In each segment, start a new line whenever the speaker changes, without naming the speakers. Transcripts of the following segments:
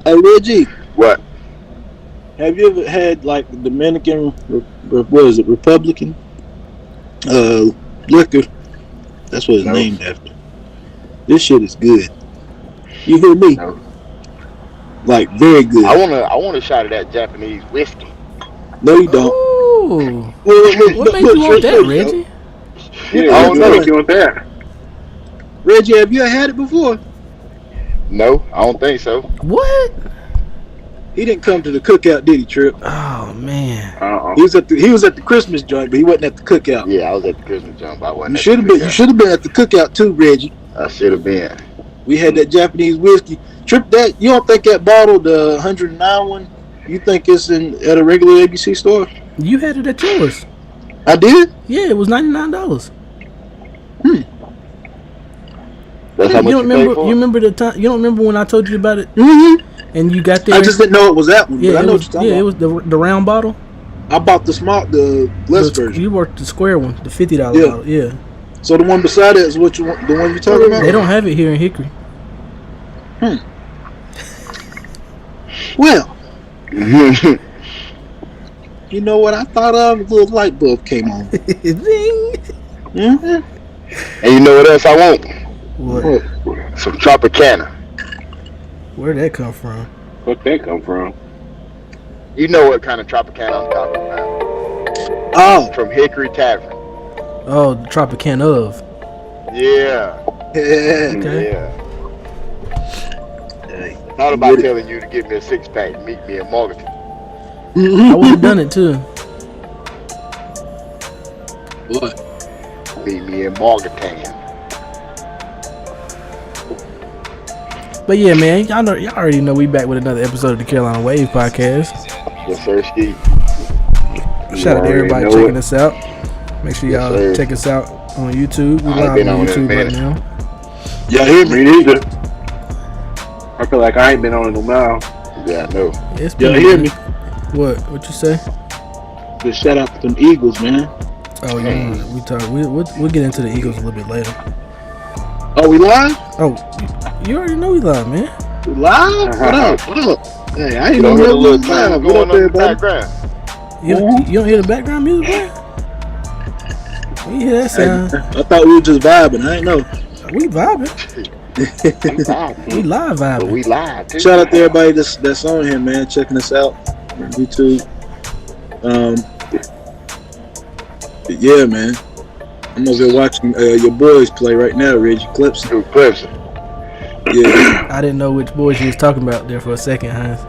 Reggie,
What?
have you ever had like Dominican, what is it, Republican liquor? That's what it's
No.
named after. This shit is good. You hear me?
No.
Like very good.
I want a shot of that Japanese whiskey.
No, you don't.
Ooh. What made
Look,
you want that,
look,
Reggie?
Yeah,
I don't know.
what you want that?
Reggie, have you had it before?
No, I don't think so.
What?
He didn't come to the cookout, did he, Trip?
Oh man.
He was at the Christmas joint, but he wasn't at the cookout.
Yeah, I was at the Christmas jump. I wasn't.
You should have been. You should have been at the cookout too, Reggie.
I should have been.
We had that Japanese whiskey. Trip, that you don't think that bottle, the 109 one, you think it's at a regular ABC store?
You had it at yours.
I did.
Yeah, it was $99.
That's how much
You
you
don't
paid
remember?
for
You
it?
remember the time? You don't remember when I told you about it?
Mm-hmm.
And you got there.
I just didn't know it was that one.
Yeah,
but I
it
know
was.
what you're talking
Yeah,
about.
it was the round bottle.
I bought the less version.
You worked the square one, the $50
Yeah.
bottle. Yeah.
So the one beside it is what the one you're talking about?
They don't have it here in Hickory.
Well, you know what I thought of? A little light bulb came on.
Zing.
Mm-hmm.
And you know what else I want?
What?
Some Tropicana.
Where'd that come from?
Where'd that come from?
You know what kind of Tropicana I'm talking about?
Oh,
From Hickory Tavern.
Oh, the Tropicana of.
Yeah.
yeah.
Okay.
Yeah.
Hey,
Thought about
get it.
telling you to get me a 6-pack and meet me in Morganton.
I would have done it too.
What?
Meet me in Morganton.
But yeah, man, y'all already know we back with another episode of the Carolina Wave podcast.
Yes, sir, Ski.
Shout out to everybody
know
checking
it.
us out. Make sure y'all
Yes, sir.
check us out on YouTube. We
I ain't
live
been
on
on in a
YouTube right
minute.
now.
Y'all hear me?
Me neither. I feel like I ain't been on it in a while.
Yeah, I know.
It's
Y'all
been-
hear me?
What you say?
Good shout out to them Eagles, man.
Oh yeah, we'll get into the Eagles a little bit later.
Oh, we live?
Oh, you already know we live, man.
We live? What up? What up? Hey, I ain't
You don't
even
hear the
know we
little
was
sound
live. What
going
up,
on in the
everybody?
background.
You don't hear the background music, man? You hear that sound?
I thought we were just vibing. I ain't know.
We vibing.
We live,
We live
but
vibing.
we live too.
Shout out to everybody that's on here, man, checking us out on YouTube. But yeah, man, I'm over here watching your boys play right now, Reggie Clemson.
Through Clemson.
Yeah.
I didn't know which boys you was talking about there for a second, Hines.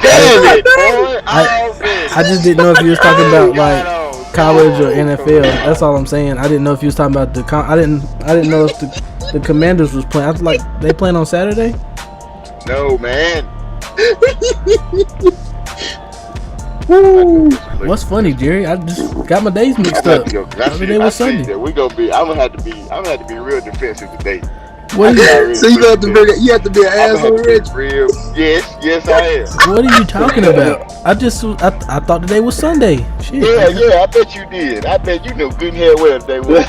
Damn it, boy.
I just didn't know if you was talking about like college or NFL. That's all I'm saying. I didn't know if you was talking about I didn't know if the Commanders was playing. I was like, they playing on Saturday?
No, man.
What's funny, Jerry? I just got my days mixed
I'm
up.
gonna have to go, 'cause I
Every
see-
day
I
was
see
Sunday.
that I'm gonna have to be real defensive today.
What are you,
So you have to be an
I'm
asshole,
gonna have
Reggie.
to be real. Yes, I am.
what are you talking about? I thought today was Sunday. Shit.
Yeah, I bet you did. I bet you know good and hell well today was.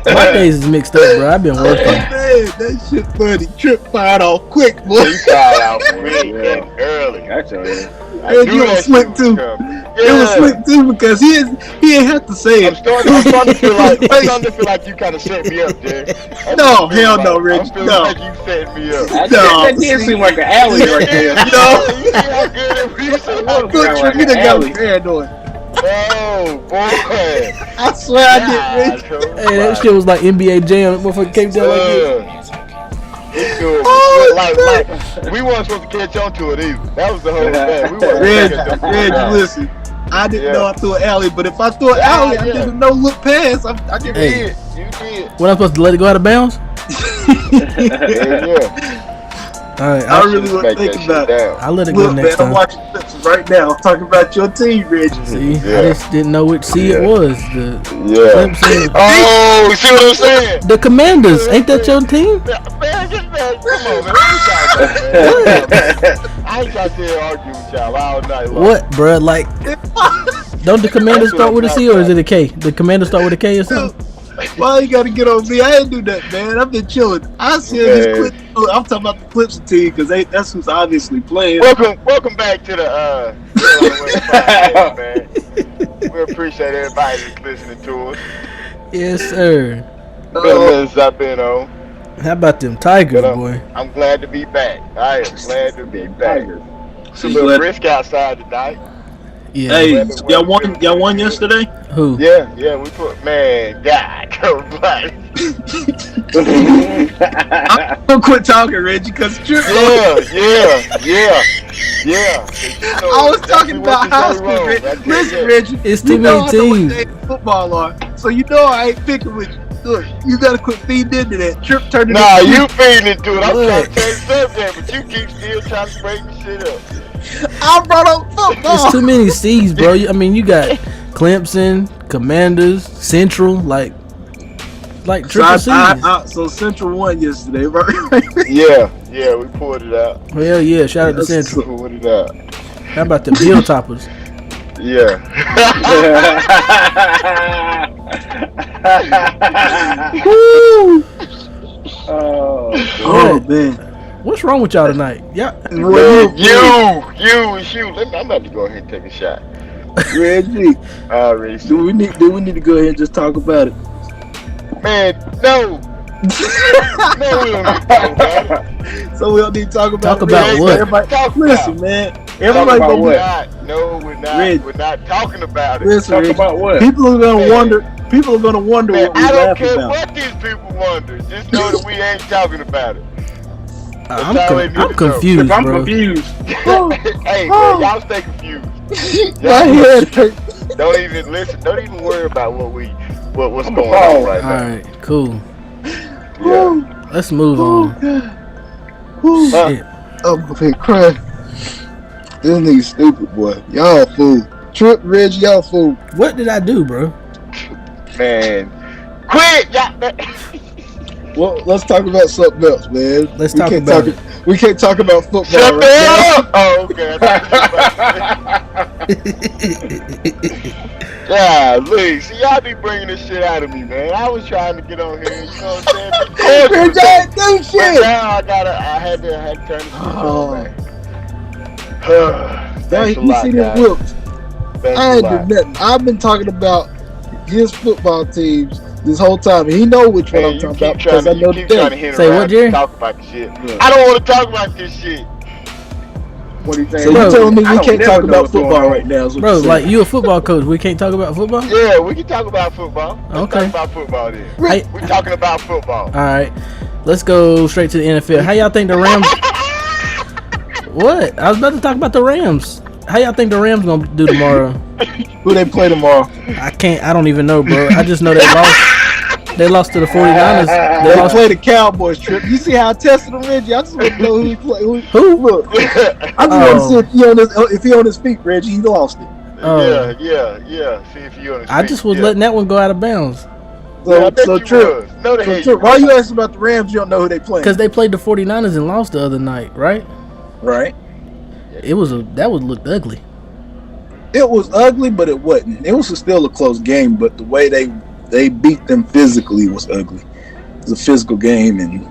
My days is mixed up, bro. I've been
Oh,
working.
man, that shit funny. Trip fired off quick, boy.
You got out quick and early.
That's all right.
I
And
knew
you
that
was slick
shit
too.
coming.
It was slick too because he didn't have to say
I'm
it.
starting to feel like you kind of set me up, Jay.
No, hell no, Rich.
I'm feeling
No.
like you set me up.
That did
see.
seem like an alley right there.
No.
You see how good it was?
Good Trip, you done got me paranoid.
Oh, boy.
I swear I did, Rich.
Hey, that shit was like NBA Jam. That motherfucker came down like this.
We weren't supposed to catch on to it either. That was the whole thing. We weren't
Reg,
supposed to catch on to
Reg,
it.
listen. I didn't
Yeah.
know I threw an alley, but if I threw an alley, I
yeah.
just no look pass. I just
You
Hey.
did. You did.
What, I'm supposed to let it go out of bounds?
Yeah.
All right,
I really want to
Back
think
that shit
about it.
down.
I'll let it go
Look, man,
next
I'm
time.
watching clips right now. I'm talking about your team, Reggie.
See, I
Yeah.
just didn't know which C it
Yeah.
was. The
Yeah.
Clemson.
Oh, see what I'm saying?
The Commanders. Ain't that your team?
Man, get back. Come on, man. What you talking about, man? I ain't trying to argue with y'all all night long.
What, bruh? Like, don't the Commanders start with a C or is it a K? The Commanders start with a K or something?
Why you gotta get on me? I ain't do that, man. I've been chilling. I see this clip. I'm talking about the Clips team because that's who's obviously playing.
Welcome back to the podcast, man. We appreciate everybody that's listening to us.
Yes, sir.
Been a minute since I've been on.
How about them Tigers, boy?
I'm glad to be back. I am glad to be back. It's a little brisk outside tonight.
Yeah.
Hey, y'all won yesterday?
Who?
Yeah, we put God, everybody.
I'm gonna quit talking, Reggie, because
Yeah.
I was talking about high school, Reggie. Listen, Reggie,
it's too many teams.
Football are, so you know I ain't picking with you. Look, you gotta quit feeding into that. Trip turned into
you feeding into it. I'm trying to change the subject, but you keep still trying to break the shit up.
I brought up football.
It's too many C's, bro. I mean, you got Clemson, Commanders, Central, like triple C's.
So Central won yesterday, right?
Yeah, we pulled it out.
Hell yeah, shout out to Central.
Pulled it out.
How about the Bill Toppers?
Yeah.
Woo!
Oh man, what's wrong with y'all tonight? Yeah,
you. I'm about to go ahead and take a shot.
Reggie,
Already.
do we need to go ahead and just talk about it?
Man, no. No, we don't need to talk about it.
So we don't need to talk about
Talk about what?
Everybody, listen, man. Everybody
about
gonna
what?
No, we're not.
Reggie.
We're not talking about it.
Listen,
Talk
Reggie,
about what?
people are gonna
Man.
wonder. People are gonna wonder
Man,
what we
I don't
laugh
care
about.
what these people wonder. Just know that we ain't talking about it.
I'm confused,
I'm
bro.
confused.
Hey, man, y'all stay confused.
My head hurts.
Don't even listen. Don't even worry about what's going on right
All
now.
right, cool.
Yeah.
Let's move on. Shit.
I'm gonna cry. This nigga stupid, boy. Y'all fool. Trip, Reggie, y'all fool.
What did I do, bro?
Man, quit!
Well, let's talk about something else, man.
Let's talk about it.
We can't talk about football
Shut
right
the hell
now.
up! Oh, okay. Golly, see, y'all be bringing this shit out of me, man. I was trying to get on here, you know what I'm saying?
Reggie, I ain't do
But
shit.
now I had to turn this shit on, man.
Now
Thanks a
you
lot,
see this
guys.
whooped.
Thanks
I
a
ain't
lot.
do nothing. I've been talking about his football teams this whole time, and he know which one
Man,
I'm
you
talking
keep
about because I know the
trying to
thing.
hit
Say
around
what, Jerry?
and talk about the shit.
Yeah.
I don't want to talk about this shit.
What are you saying?
So you
Bro,
telling me
I
we
don't
can't
never
talk
know
about
what's going
football
on.
right now? Is what
Bro,
you're
like
saying.
you a football coach. We can't talk about football?
Yeah, we can talk about football. Let's
Okay.
talk about football then.
Hey,
We're talking about football.
all right, let's go straight to the NFL. How y'all think the Rams? What? I was about to talk about the Rams. How y'all think the Rams gonna do tomorrow?
Who they play tomorrow?
I don't even know, bro. I just know they lost. They lost to the 49ers. They
They
lost.
play the Cowboys. Trip. You see how I tested him, Reggie? I just want to know who he play.
Who?
Look, I just want to see if he on his feet, Reggie. He lost it.
Yeah. See if you understand.
I just was letting that one go out of bounds
Yeah, I bet
So
you
Trip.
was. No, the hell
So
you
Trip, why
was.
you asking about the Rams? You don't know who they play.
because they played the 49ers and lost the other night, right?
Right.
That looked ugly.
It was ugly, but it wasn't. It was still a close game, but the way they beat them physically was ugly. It was a physical game, and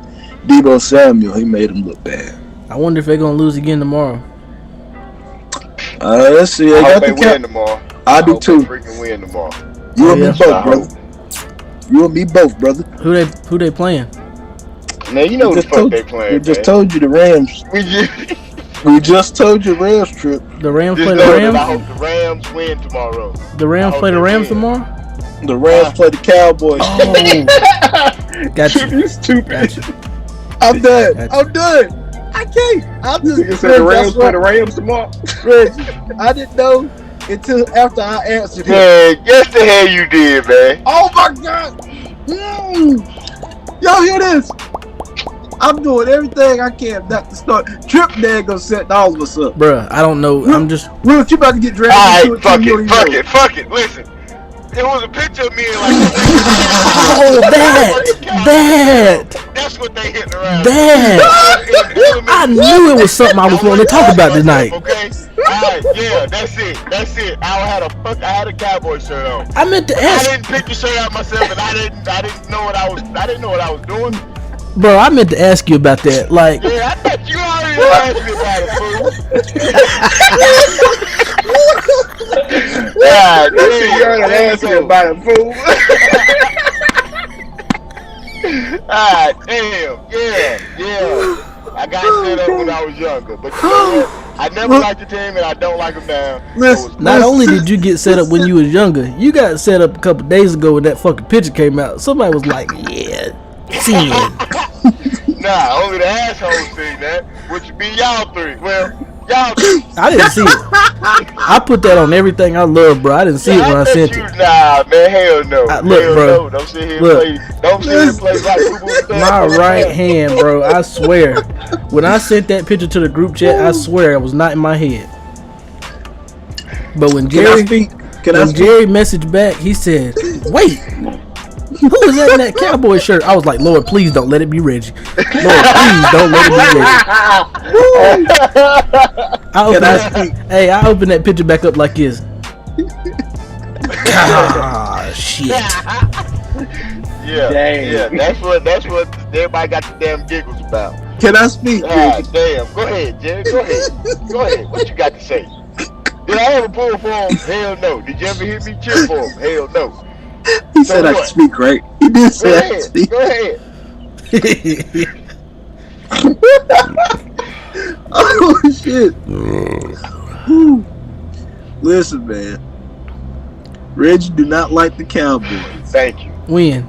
Deebo Samuel, he made them look bad.
I wonder if they're gonna lose again tomorrow.
Let's see.
I
I
hope
got
they
the
win tomorrow.
I do
hope
too.
They freaking win tomorrow.
You and
yeah.
me both,
I
brother. You and me both, brother.
Who they playing?
Man, you know
We
who the
just
fuck
told-
they playing,
We just
man.
told you the Rams. We just told you Rams, Trip.
The Rams
Just
play
know
the
that
Rams.
I hope the Rams win tomorrow.
The Rams
I
play the
hope they
Rams
win.
tomorrow.
The Rams play the Cowboys.
Oh, got
Trip,
you.
you stupid.
Got you.
I'm done.
Gotcha.
I'm done. I can't. I
You
just
said the Rams play the Rams tomorrow.
Reggie, I didn't know until after I answered him.
Man, yes the hell you did, man.
Oh my God! Y'all hear this? I'm doing everything I can not to start. Trip Dad gonna set all of us up.
Bruh, I don't know. I'm just.
Will, you about to get dragged into
Alright, fuck
you don't
it,
even
fuck
know.
it. Listen, there was a picture of me in like
Oh, that.
that's That's what they hitting around.
Damn. I knew it was something I was wanting to talk about tonight.
Okay. Alright, yeah, that's it. I had a cowboy shirt on.
I meant to
I
ask,
didn't pick the shirt out myself, and I didn't know what I was doing.
bro. I meant to ask you about that. Like,
Yeah, I thought you already asked me about it, fool. God,
You already asked me about it, fool.
Ah, damn, yeah. I got set up when I was younger, but you know what? I never liked the team, and I don't like them now.
not only did you get set up when you was younger, you got set up a couple days ago when that fucking picture came out. Somebody was like, "Yeah, see it."
Nah, only the assholes see that, which would be y'all three. Well, y'all three.
I didn't see it. I put that on everything I love, bro. I didn't see it when I sent it.
Nah, man, hell no.
Look,
hell
bro.
No. Don't sit here and play like boo-boo.
My right hand, bro. I swear. When I sent that picture to the group chat, I swear it was not in my head. But when Jerry messaged back, he said, "Wait, who was that in that cowboy shirt?" I was like, "Lord, please don't let it be Reggie. Lord, please don't let it be Reggie." I opened that picture back up like this. Ah, shit.
Yeah,
Dang.
yeah. That's what everybody got the damn giggles about.
Can I speak?
Ah, damn. Go ahead, Jerry. Go ahead. What you got to say? Did I ever pull for him? Hell no. Did you ever hear me cheer for him? Hell no.
He said I could speak, right? He did say I could speak.
Go ahead.
Oh shit. Whew. Listen, man. Reggie do not like the Cowboys.
Thank you.
When?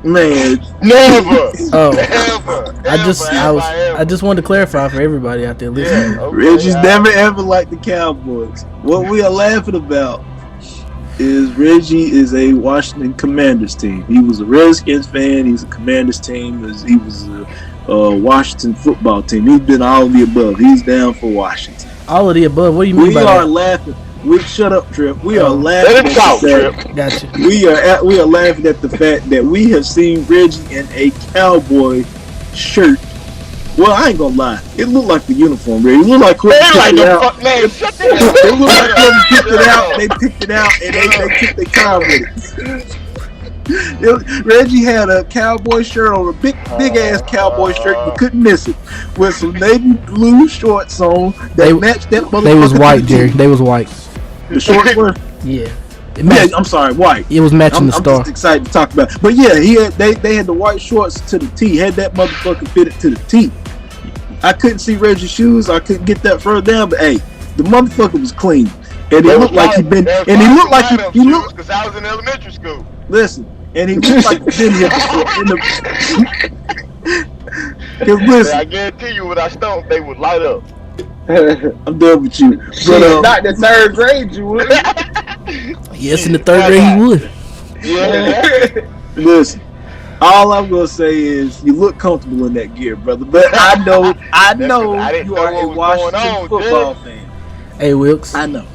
Man.
Never.
Oh.
Ever.
I just wanted to clarify for everybody out there listening.
Yeah, okay,
Reggie's never ever liked the Cowboys. What we are laughing about is Reggie is a Washington Commanders team. He was a Redskins fan. He's a Commanders team. He was a Washington football team. He's been all of the above. He's down for Washington.
All of the above. What do you mean by that?
We are laughing. Shut up, Trip. We are laughing.
Let him talk, Trip.
Gotcha.
We are laughing at the fact that we have seen Reggie in a Cowboy shirt. Well, I ain't gonna lie. It looked like the uniform, Reggie. It looked like whoever picked it out.
Man, shut the hell up.
It looked like whoever picked it out. They picked it out and they took their time with it. Reggie had a cowboy shirt on, a big ass cowboy shirt. You couldn't miss it, with some navy blue shorts on that matched that motherfucker.
They was white, Jerry. They was white.
The shorts were.
Yeah.
Yeah, I'm sorry, white.
It was matching the star.
I'm just excited to talk about it. But yeah, they had the white shorts to the T. Had that motherfucker fitted to the T. I couldn't see Reggie's shoes. I couldn't get that further down. But hey, the motherfucker was clean, and it looked like he'd been. And he looked like he looked.
Because I was in elementary school.
Listen, and he looked like he'd been here before. Listen,
I guarantee you, when I stomped, they would light up.
I'm done with you. But
not the third grade, you would.
Yes, in the third grade he would.
Yeah.
Listen, all I'm gonna say is you look comfortable in that gear, brother. But I know you are a Washington football fan.
Hey, Wilkes.
I know.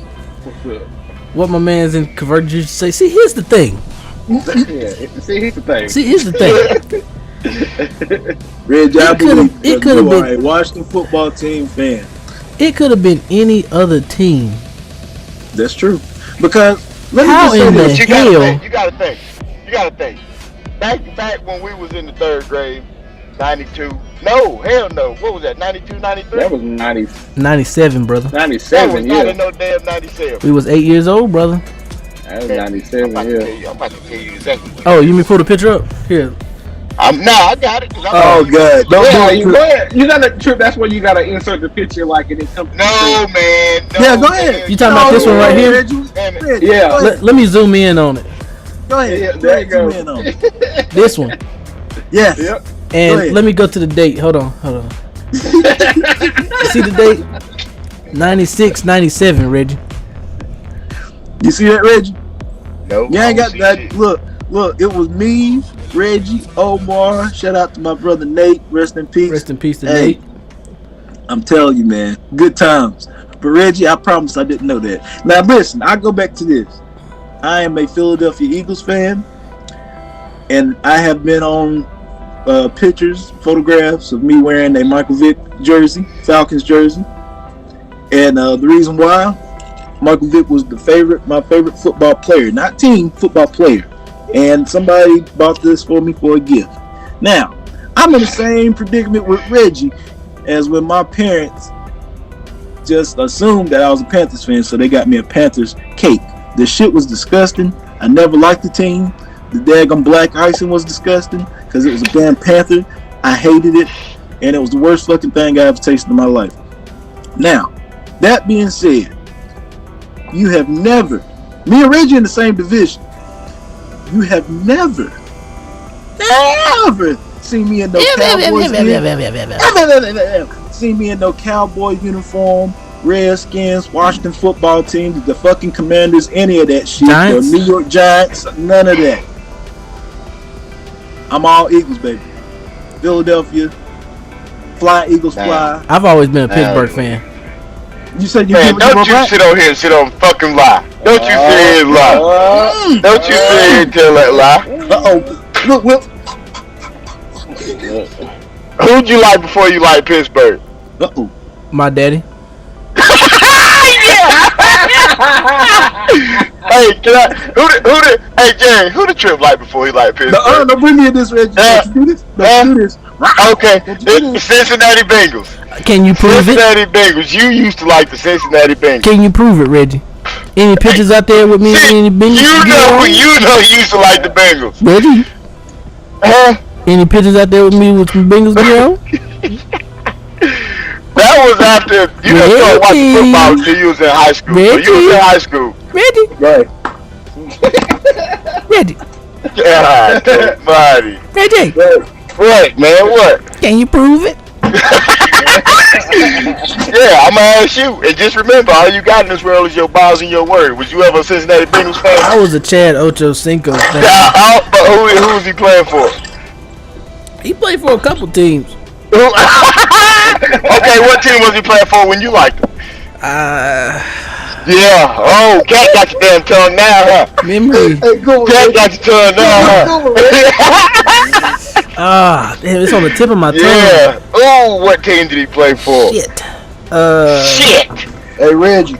What my man's in converted you to say. See, here's the thing.
Here's the thing.
Reggie, I believe
it could have been
a Washington football team fan.
It could have been any other team.
That's true. Because let me
how in the hell?
You gotta think. Back when we was in the third grade, 92. No, hell no. What was that? 92, 93?
That was 90.
97, brother.
97,
that was not in no damn 97.
We was 8 years old, brother.
That was 97,
I'm about to tell you exactly.
Oh, you mean pull the picture up? Here.
I got it.
Oh, God.
Don't you go ahead. You gotta Trip. That's where you gotta insert the picture like it comes.
No, man. No,
yeah, go ahead.
You talking about this one right here?
Yeah.
Let me zoom in on it.
Go ahead.
Yeah, there you go.
Zoom in on it.
This one.
Yes.
Yep.
And let me go to the date. Hold on. You see the date? 96, 97, Reggie.
You see that, Reggie?
No.
You ain't got that. Look, it was me, Reggie, Omar. Shout out to my brother Nate. Rest in peace.
Rest in peace to Nate.
I'm telling you, man. Good times. But Reggie, I promise I didn't know that. Now listen, I go back to this. I am a Philadelphia Eagles fan, and I have been on pictures, photographs of me wearing a Michael Vick jersey, Falcons jersey, and the reason why Michael Vick was my favorite football player, not team, football player, and somebody bought this for me for a gift. Now, I'm in the same predicament with Reggie as when my parents just assumed that I was a Panthers fan, so they got me a Panthers cake. The shit was disgusting. I never liked the team. The daggum black icing was disgusting because it was a damn Panther. I hated it, and it was the worst fucking thing I ever tasted in my life. Now, that being said, you have never, me and Reggie in the same division, you have never seen me in no Cowboys see me in no Cowboy uniform, Redskins, Washington football team, the fucking Commanders, any of that shit.
Giants?
The New York Giants, none of that. I'm all Eagles, baby. Philadelphia, fly Eagles, fly.
I've always been a Pittsburgh fan.
You said you
Man, don't you sit on here and sit on fucking lie. Don't you sit here and lie. Don't you sit here and tell that lie.
Look, Will.
Who'd you like before you liked Pittsburgh?
My daddy.
Hey, hey Jerry, who the Trip like before he liked Pittsburgh?
Don't bring me in this, Reggie. Don't do this. Don't do this.
Okay, the Cincinnati Bengals.
Can you prove
Cincinnati Bengals. You used to like the Cincinnati Bengals.
Can you prove it, Reggie? Any pictures out there with me? Any Bengals?
You know you used to like the Bengals.
Reggie? Any pictures out there with me with some Bengals gear on?
That was after you didn't start watching football until you was in high school.
Reggie.
So you was in high school.
Reggie?
Right.
Reggie?
God almighty.
Reggie?
What, man? What?
Can you prove it?
Yeah, I'm gonna ask you. And just remember, all you got in this world is your balls and your word. Was you ever a Cincinnati Bengals fan?
I was a Chad Ochocinco fan.
But who was he playing for?
He played for a couple teams.
Okay, what team was he playing for when you liked him? Yeah. Oh, Cat got your damn tongue now, huh?
Memory.
Cat got your tongue now, huh?
Damn, it's on the tip of my tongue.
Yeah. Oh, what team did he play for?
Shit.
Shit.
Hey, Reggie.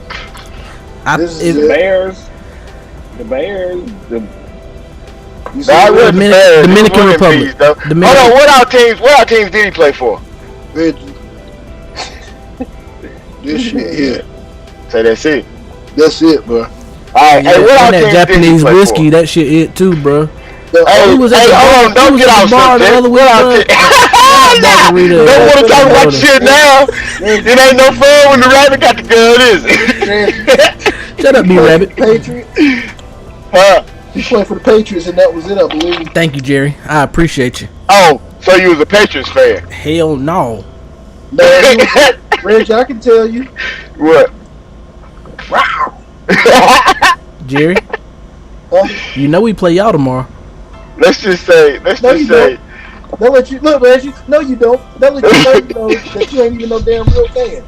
This is the Bears. The Bears.
Dominican Republic.
Hold on, what our teams did he play for?
Reggie. This shit here.
Say that's it.
That's it, bro.
Alright, hey, what our
that
teams
Japanese
did he play
whiskey,
for?
that shit it too, bro.
Hey,
He was at the
hold on, don't get off subject. Don't want to talk about shit now. It ain't no fun when the rabbit got the gun, is it?
Shut up, B-Rabbit.
Patriot.
Huh?
You played for the Patriots, and that was it, I believe.
Thank you, Jerry. I appreciate you.
Oh, so you was a Patriots fan?
Hell no.
No, Reggie, I can tell you.
What?
Wow.
Jerry, you know we play y'all tomorrow.
Let's just say.
They'll let you look, Reggie. No, you don't. They'll let you know that you ain't even no damn real fan.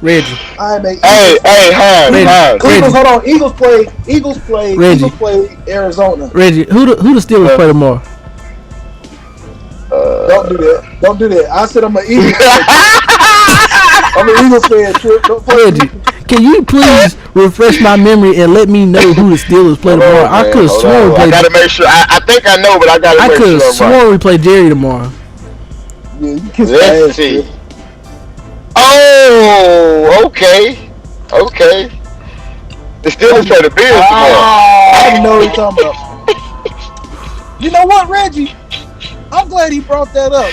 Reggie.
Hey,
Eagles, hold on. Eagles play Arizona.
Reggie, who the Steelers play tomorrow?
Don't do that. I said I'm an Eagles fan. I'm an Eagles fan, Trip. Don't play
Reggie, can you please refresh my memory and let me know who the Steelers play tomorrow? I could have sworn we played.
I gotta make sure. I think I know, but I gotta make sure.
I could have sworn we played Jerry tomorrow.
Yeah, you kiss my
Let's
ass,
see.
Trip.
Oh, okay. The Steelers play the Bills tomorrow.
I didn't know what you're talking about. You know what, Reggie? I'm glad he brought that up.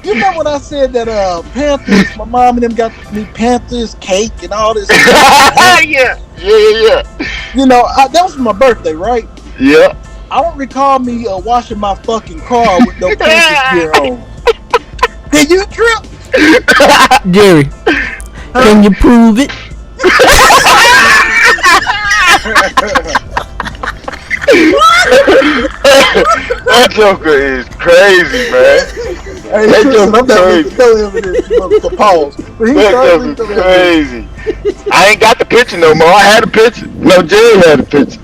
You remember when I said that Panthers, my mom and them got me Panthers cake and all this stuff?
Yeah.
You know, that was for my birthday, right?
Yeah.
I don't recall me washing my fucking car with no Panthers gear on. Did you, Trip?
Jerry, can you prove it?
That joker is crazy, man.
Hey,
that
I'm
crazy.
For pause. But
That joker crazy. I ain't got the picture no more. I had a picture. No, Jerry had a picture.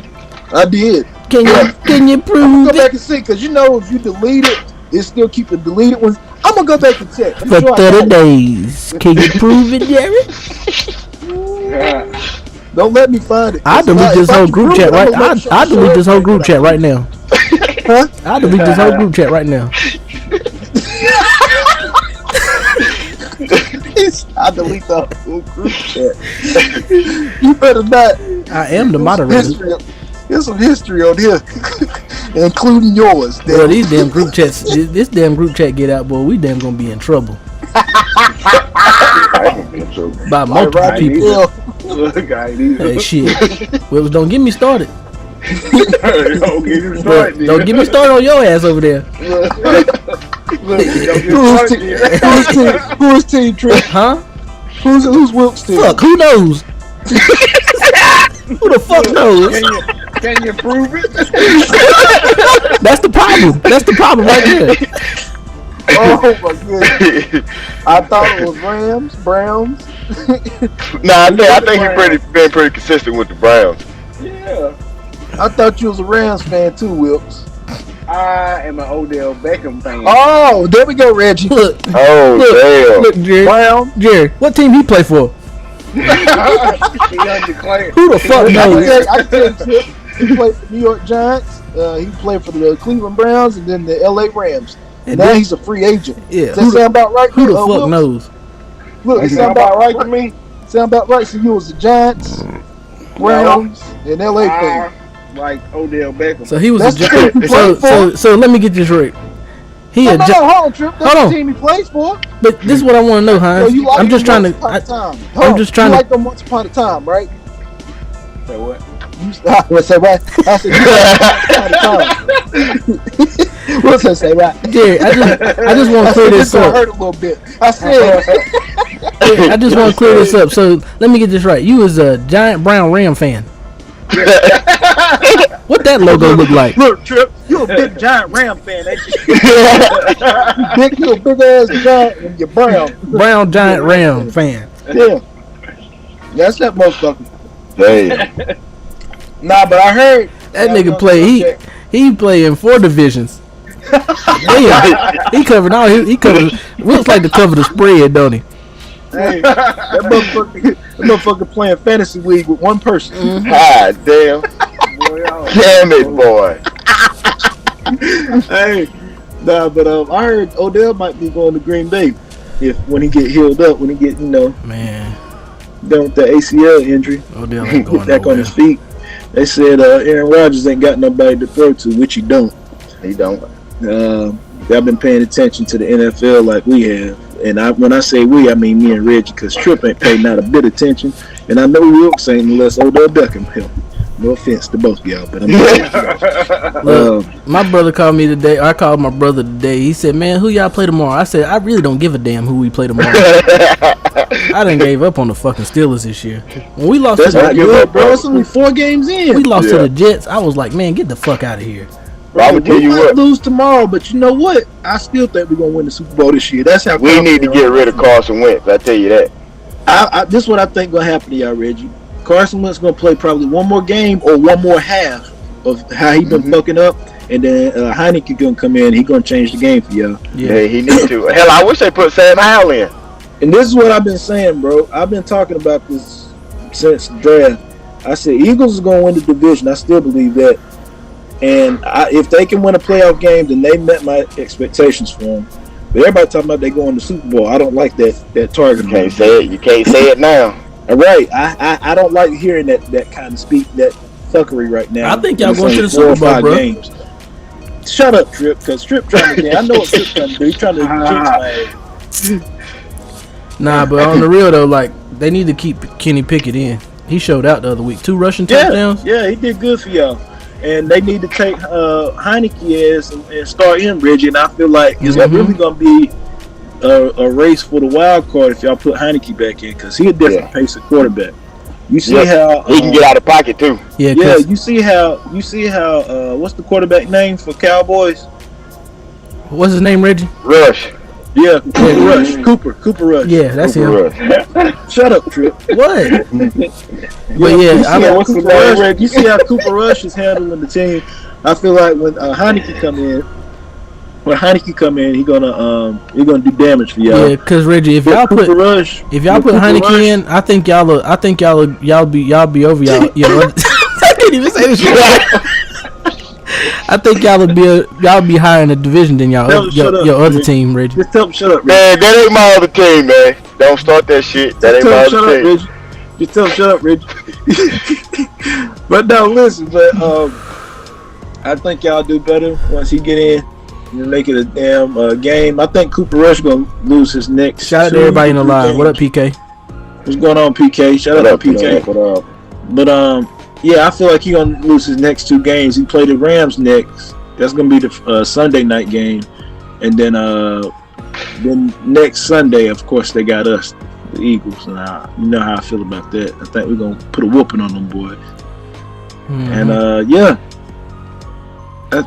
I did.
Can you
I'm
prove
gonna go
it?
back and see, because you know if you delete it, it still keep the deleted ones. I'm gonna go back and check. I'm
For
sure
30 days. Can you prove it, Jerry?
Don't let me find it.
I delete this whole group chat right. I delete this whole group chat right now.
Huh?
I delete this whole group chat right now.
I delete the whole group chat. You better not.
I am the moderator.
There's some history on here, including yours.
Well, these damn group chats, this damn group chat get out, boy, we damn gonna be in trouble. By multiple people. Hey, shit. Well, don't get me started.
Don't get him started.
Don't get me started on your ass over there.
Who's team Trip?
Huh?
Who's Wilkes team?
Fuck, who knows? Who the fuck knows?
Can you prove it?
That's the problem. That's the problem right there.
Oh my goodness! I thought it was Rams, Browns.
Nah, I think he's been pretty consistent with the Browns.
Yeah.
I thought you was a Rams fan too, Wilkes.
I am an Odell Beckham fan.
Oh, there we go, Reggie.
Look,
Oh, damn.
look, Jerry.
Brown.
Jerry, what team he play for?
He undeclared.
Who the fuck knows?
I can tell you, Trip. He played for the New York Giants. He played for the Cleveland Browns and then the LA Rams.
And
now
then-
he's a free agent.
Yeah.
Does that sound about right?
Who the
Wilkes?
fuck knows?
Look, it sound about right to me. Sound about right. So you was the Giants, Browns, and LA fan.
Like Odell Beckham.
So he was
That's
a
the team he played for.
so let me get this right. He
No,
a
hold on, Trip. That's
Hold on.
the team he plays for.
but this is what I want to know,
So
Hines.
you like
I'm just
them
trying to.
once upon a time.
I'm
Hold on.
just trying
you
to-
like them once upon a time, right?
Say what?
What's that right? I said you like them once upon a time. What's that say right?
Jerry, I just want to clear this
gonna
up.
hurt a little bit. I said.
I just want to clear this up. So let me get this right. You was a giant brown Ram fan. What that logo look like?
Look, Trip, you a big giant Ram fan, ain't you? You a big ass giant and you're brown.
Brown giant Ram fan.
Yeah. That's that motherfucker.
Damn.
Nah, but I heard
That nigga play. He play in 4 divisions. Damn, he covered all. He covered. Looks like to cover the spread, don't he?
Hey, that motherfucker playing fantasy league with one person.
God damn.
Boy,
Damn it, boy.
Hey, nah, but I heard Odell might be going to Green Bay when he get healed up, when he get
Man,
done with the ACL injury,
Odell ain't going
get back
nowhere.
on his feet. They said Aaron Rodgers ain't got nobody to throw to, which he don't.
He don't.
I've been paying attention to the NFL like we have, and when I say we, I mean me and Reggie, because Tripp ain't paid not a bit of attention, and I know Wilkes ain't unless Odell Beckham help. No offense to both of y'all, but I'm
Look, my brother called me today. I called my brother today. He said, "Man, who y'all play tomorrow?" I said, "I really don't give a damn who we play tomorrow." I done gave up on the fucking Steelers this year. When we lost,
that's
to
not
the,
good, bro. It's only 4 games in.
we lost to
Yeah.
the Jets. I was like, "Man, get the fuck out of here."
But I'm gonna tell
we
you
might
what.
lose tomorrow, but you know what? I still think we're gonna win the Super Bowl this year. That's how
We need to get rid of Carson Wentz. I tell you that.
This is what I think gonna happen to y'all, Reggie. Carson Wentz gonna play probably one more game or one more half of how he been fucking up, and then Heineke gonna come in. He gonna change the game for y'all.
Yeah, he needs to. Hell, I wish they put Sam Howell in.
And this is what I've been saying, bro. I've been talking about this since the draft. I said Eagles is gonna win the division. I still believe that. And if they can win a playoff game, then they met my expectations for them. But everybody talking about they going to Super Bowl. I don't like that target.
You can't say it. You can't say it now.
All right, I don't like hearing that kind of speak, that fuckery right now.
I think y'all
It's
going to
only
the
4 or
Super Bowl,
5
bro.
games. Shut up, Trip, because Trip trying to. I know what Trip trying to do. He's trying to jinx my ass.
Nah, but on the real though, like they need to keep Kenny Pickett in. He showed out the other week, 2 rushing touchdowns.
Yeah, he did good for y'all. And they need to take Heineke ass and start him, Reggie. And I feel like it's really going to be a race for the wild card if y'all put Heineke back in, because he a different pace of quarterback. You see how
he can get out of pocket too.
Yeah,
yeah. You see how what's the quarterback name for Cowboys?
What's his name, Reggie?
Rush.
Yeah, Cooper Rush.
Yeah, that's him.
Shut up, Trip.
What? But
You see how Cooper Rush is handling the team. I feel like when Heineke come in, he gonna do damage for y'all.
Yeah, cause Reggie, if y'all put Heineke in, I think y'all be over y'all. I can't even say this shit. I think y'all be higher in the division than your other team, Reggie.
Just tell him shut up, Reggie.
Man, that ain't my other team, man. Don't start that shit. That ain't my other team.
Just tell him shut up, Reggie. But no, listen, I think y'all do better once he get in. You make it a damn game. I think Cooper Rush gonna lose his next.
Shout out to everybody in the live. What up, PK?
What's going on, PK? Shout out to PK.
What up?
But yeah, I feel like he gonna lose his next 2 games. He played the Rams next. That's gonna be the Sunday night game, and then next Sunday, of course, they got us, the Eagles, and you know how I feel about that. I think we're gonna put a whooping on them boys. Mm-hmm. And yeah,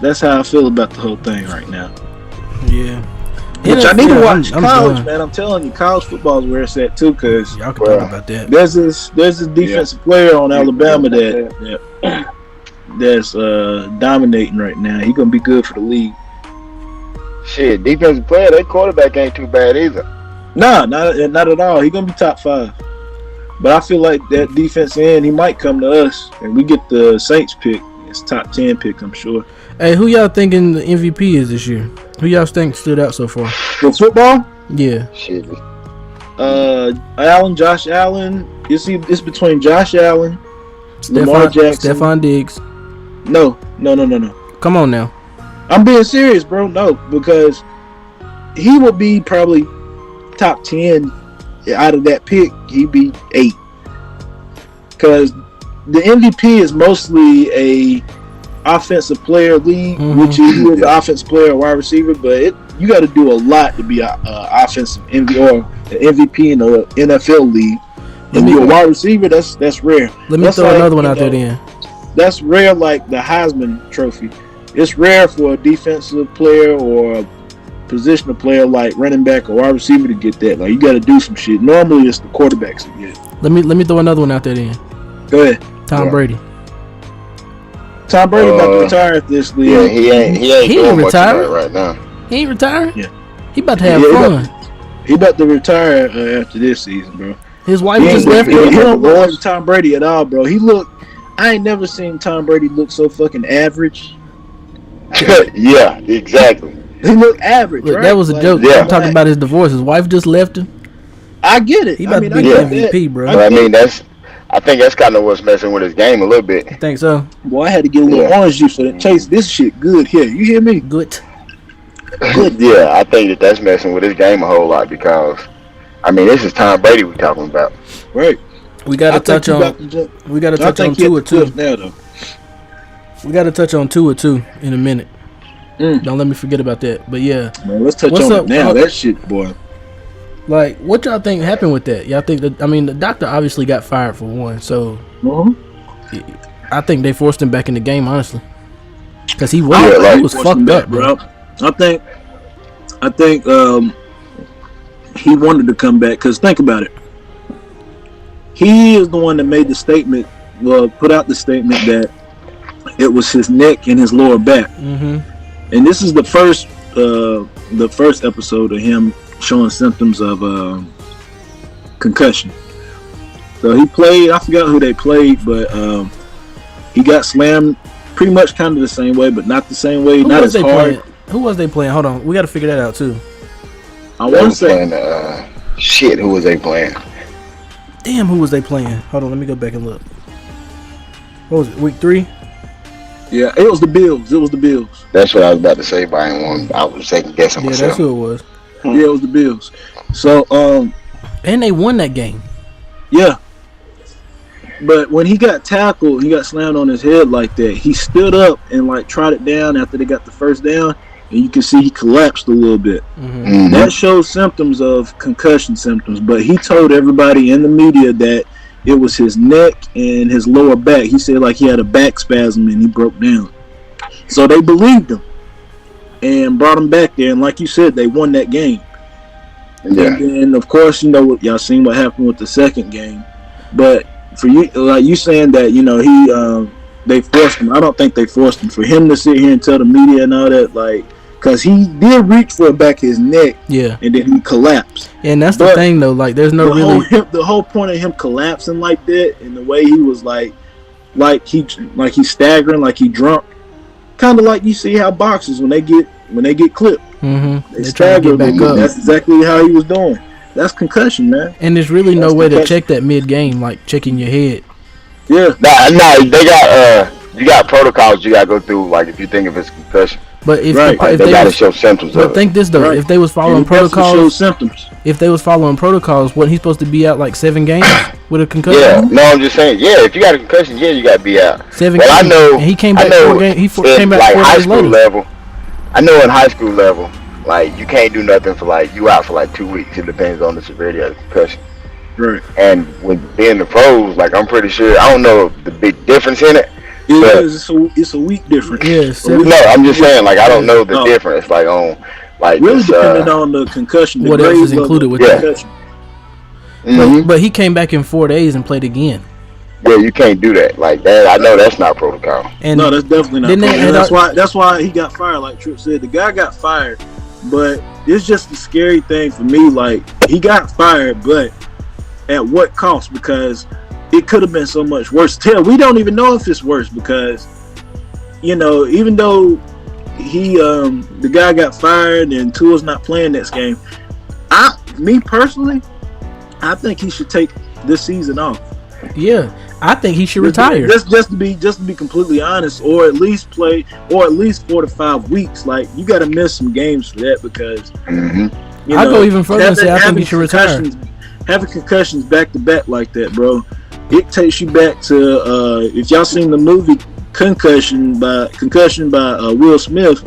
that's how I feel about the whole thing right now.
Yeah.
Which I need to watch college, man. I'm telling you, college football is where it's at too. Cause
y'all can talk about that.
There's this defensive player on Alabama that's dominating right now. He gonna be good for the league.
Shit, defensive player, that quarterback ain't too bad either.
Nah, not at all. He gonna be top 5. But I feel like that defense end, he might come to us, and we get the Saints pick. It's top 10 pick, I'm sure.
Hey, who y'all thinking the MVP is this year? Who y'all think stood out so far?
For football?
Yeah.
Shit.
Josh Allen. You see, it's between Josh Allen, Lamar Jackson,
Stephon Diggs.
No.
Come on now.
I'm being serious, bro. No, because he would be probably top 10 out of that pick. He'd be 8. Because the MVP is mostly a offensive player league, which is an offensive player or wide receiver, but you got to do a lot to be an offensive MVP or an MVP in the NFL league. And you're a wide receiver, that's rare.
Let me throw another one out there then.
That's rare, like the Heisman Trophy. It's rare for a defensive player or a positional player like running back or wide receiver to get that. Like, you got to do some shit. Normally, it's the quarterbacks that get it.
Let me throw another one out there then.
Go ahead.
Tom Brady.
Tom Brady about to retire at this league.
Yeah, he ain't doing much right now.
He ain't retiring?
Yeah.
He about to have fun.
He about to retire after this season, bro.
His wife just left him.
He don't look like Tom Brady at all, bro. I ain't never seen Tom Brady look so fucking average.
Yeah, exactly.
He looked average, right?
That was a joke.
Yeah.
I'm talking about his divorce. His wife just left him.
I get it.
He about to be the MVP, bro.
I think that's kind of what's messing with his game a little bit.
I think so.
Boy, I had to get a little orange juice for that. Chase, this shit good here. You hear me?
Good.
Yeah, I think that's messing with his game a whole lot because, I mean, this is Tom Brady we're talking about.
Right.
We got to touch on. We got to touch on 2 or 2.
Now, though.
We got to touch on 2 or 2 in a minute. Don't let me forget about that. But yeah,
man, let's touch on it now. That shit, boy.
Like, what y'all think happened with that? Y'all think that? I mean, the doctor obviously got fired for one, so I think they forced him back in the game, honestly, because he was fucked up, bro.
I think he wanted to come back because think about it. He is the one that made the statement, put out the statement that it was his neck and his lower back, and this is the first episode of him showing symptoms of concussion. So he played, I forgot who they played, but he got slammed pretty much kind of the same way, but not the same way, not as hard.
Who was they playing? Hold on, we got to figure that out too.
I want to say
who was they playing?
Damn, who was they playing? Hold on, let me go back and look. What was it, week 3?
Yeah, it was the Bills.
That's what I was about to say, but I was second guessing myself.
Yeah, that's who it was.
Yeah, it was the Bills. So,
and they won that game.
Yeah. But when he got tackled, he got slammed on his head like that. He stood up and like trotted down after they got the first down, and you can see he collapsed a little bit. That shows symptoms of concussion symptoms. But he told everybody in the media that it was his neck and his lower back. He said like he had a back spasm and he broke down. So they believed him and brought him back there. And like you said, they won that game.
Yeah.
And then, of course, y'all seen what happened with the second game. But for you, like you saying that, they forced him. I don't think they forced him. For him to sit here and tell the media and all that, like, because he did reach for the back of his neck,
Yeah,
and then he collapsed.
and that's the thing though. Like, there's no
the whole point of him collapsing like that, and the way he was like he's staggering, like he drunk, kind of like you see how boxers when they get clipped,
they
stagger
back up.
That's exactly how he was doing. That's concussion, man.
And there's really no way to check that mid game, like checking your head.
Yeah.
Nah, they got you got protocols you gotta go through. Like if you think of it's concussion,
but if
they gotta show symptoms.
But think this though, if they was following protocols,
symptoms.
If they was following protocols, wasn't he supposed to be out like 7 games with a concussion?
Yeah, no, I'm just saying. Yeah, if you got a concussion, you gotta be out.
7 games. I know. And he came back 4 games. He came back
like
4
high
days
school
later.
level. I know in high school level, like you can't do nothing for like you out for like 2 weeks. It depends on the severity of the concussion.
Right.
And with being the pros, like I'm pretty sure I don't know the big difference in it.
Yeah, it's a week difference.
Yeah,
no, I'm just saying like I don't know the difference. Like on like
really
this,
depending on the concussion.
What else is included with
that?
Concussion.
Mm-hmm.
But he came back in 4 days and played again.
Yeah, you can't do that like that. I know that's not protocol.
And
no, that's definitely not protocol. That's why he got fired. Like Tripp said, the guy got fired. But it's just a scary thing for me. Like he got fired, but at what cost? Because it could have been so much worse. We don't even know if it's worse because, even though the guy got fired and Tua's not playing next game, me personally, I think he should take this season off.
Yeah, I think he should retire.
Just to be completely honest, or at least play, or at least 4 to 5 weeks. Like you got to miss some games for that because
I go even further and say I think he should retire.
Having concussions back to back like that, bro, it takes you back to if y'all seen the movie Concussion by Will Smith.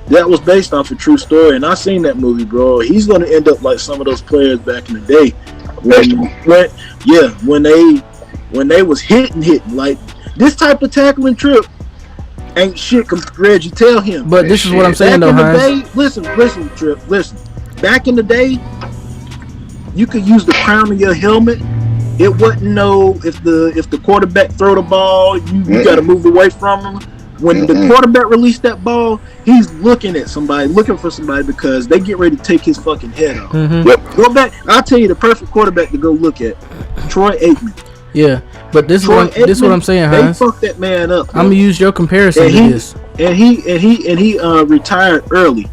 That was based off a true story, and I seen that movie, bro. He's gonna end up like some of those players back in the day. When they was hitting like this type of tackling Trip ain't shit compared to Reggie. Tell him.
But this is what I'm saying though, Hines.
Listen, Trip. Listen. Back in the day, you could use the crown of your helmet. It wasn't if the quarterback throw the ball, you got to move away from him. When the quarterback released that ball, he's looking for somebody because they get ready to take his fucking head off.
Mm-hmm.
Go back. I'll tell you the perfect quarterback to go look at. Troy Aikman.
Yeah, but this is what I'm saying, Hines.
They fucked that man up.
I'm gonna use your comparison to this.
And he retired early.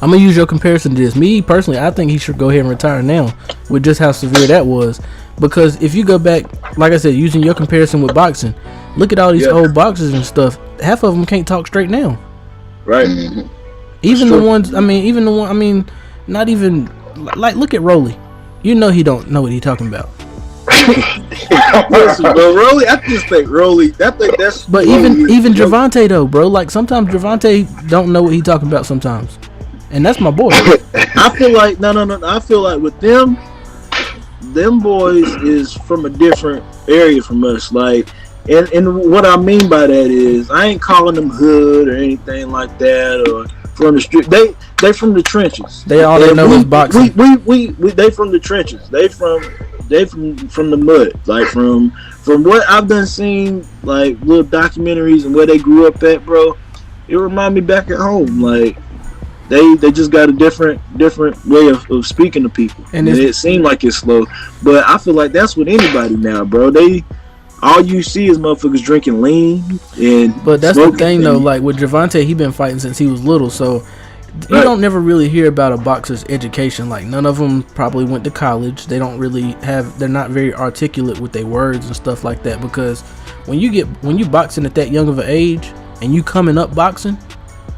I'm gonna use your comparison to this. Me personally, I think he should go ahead and retire now, with just how severe that was. Because if you go back, like I said, using your comparison with boxing, look at all these old boxers and stuff. Half of them can't talk straight now.
Right.
Even the ones. Not even like look at Rolly. You know he don't know what he talking about.
Listen, bro, Rolly, I just think Rolly. That's.
But even Javante though, bro. Like sometimes Javante don't know what he talking about sometimes, and that's my boy.
I feel like no. I feel like with them boys is from a different area from us. Like, and what I mean by that is I ain't calling them hood or anything like that or from the street. They from the trenches.
They know is boxing.
We they from the trenches. They from the mud. Like from what I've done seen, like little documentaries and where they grew up at, bro. It remind me back at home. Like they just got a different way of speaking to people, and it seemed like it's slow. But I feel like that's with anybody now, bro. All you see is motherfuckers drinking lean and.
But that's the thing though. Like with Javante, he been fighting since he was little, so. You don't never really hear about a boxer's education. Like none of them probably went to college. They don't really they're not very articulate with their words and stuff like that. Because when you boxing at that young of an age and you coming up boxing,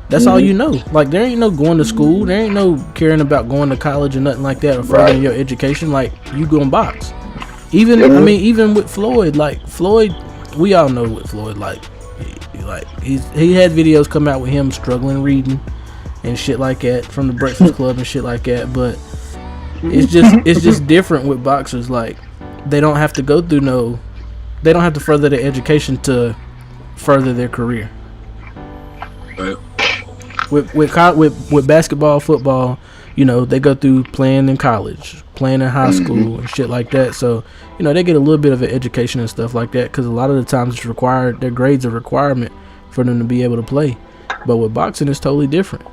that's all you know. Like there ain't no going to school. There ain't no caring about going to college or nothing like that or furthering your education. Like you gonna box. Even with Floyd, like Floyd, we all know what Floyd like. He had videos come out with him struggling reading and shit like that from the Breakfast Club and shit like that. But it's just different with boxers. Like they don't have to go through they don't have to further their education to further their career. Right. With basketball, football, they go through playing in college, playing in high school, and shit like that. So, they get a little bit of an education and stuff like that because a lot of the times it's required. Their grades are a requirement for them to be able to play. But with boxing, it's totally different.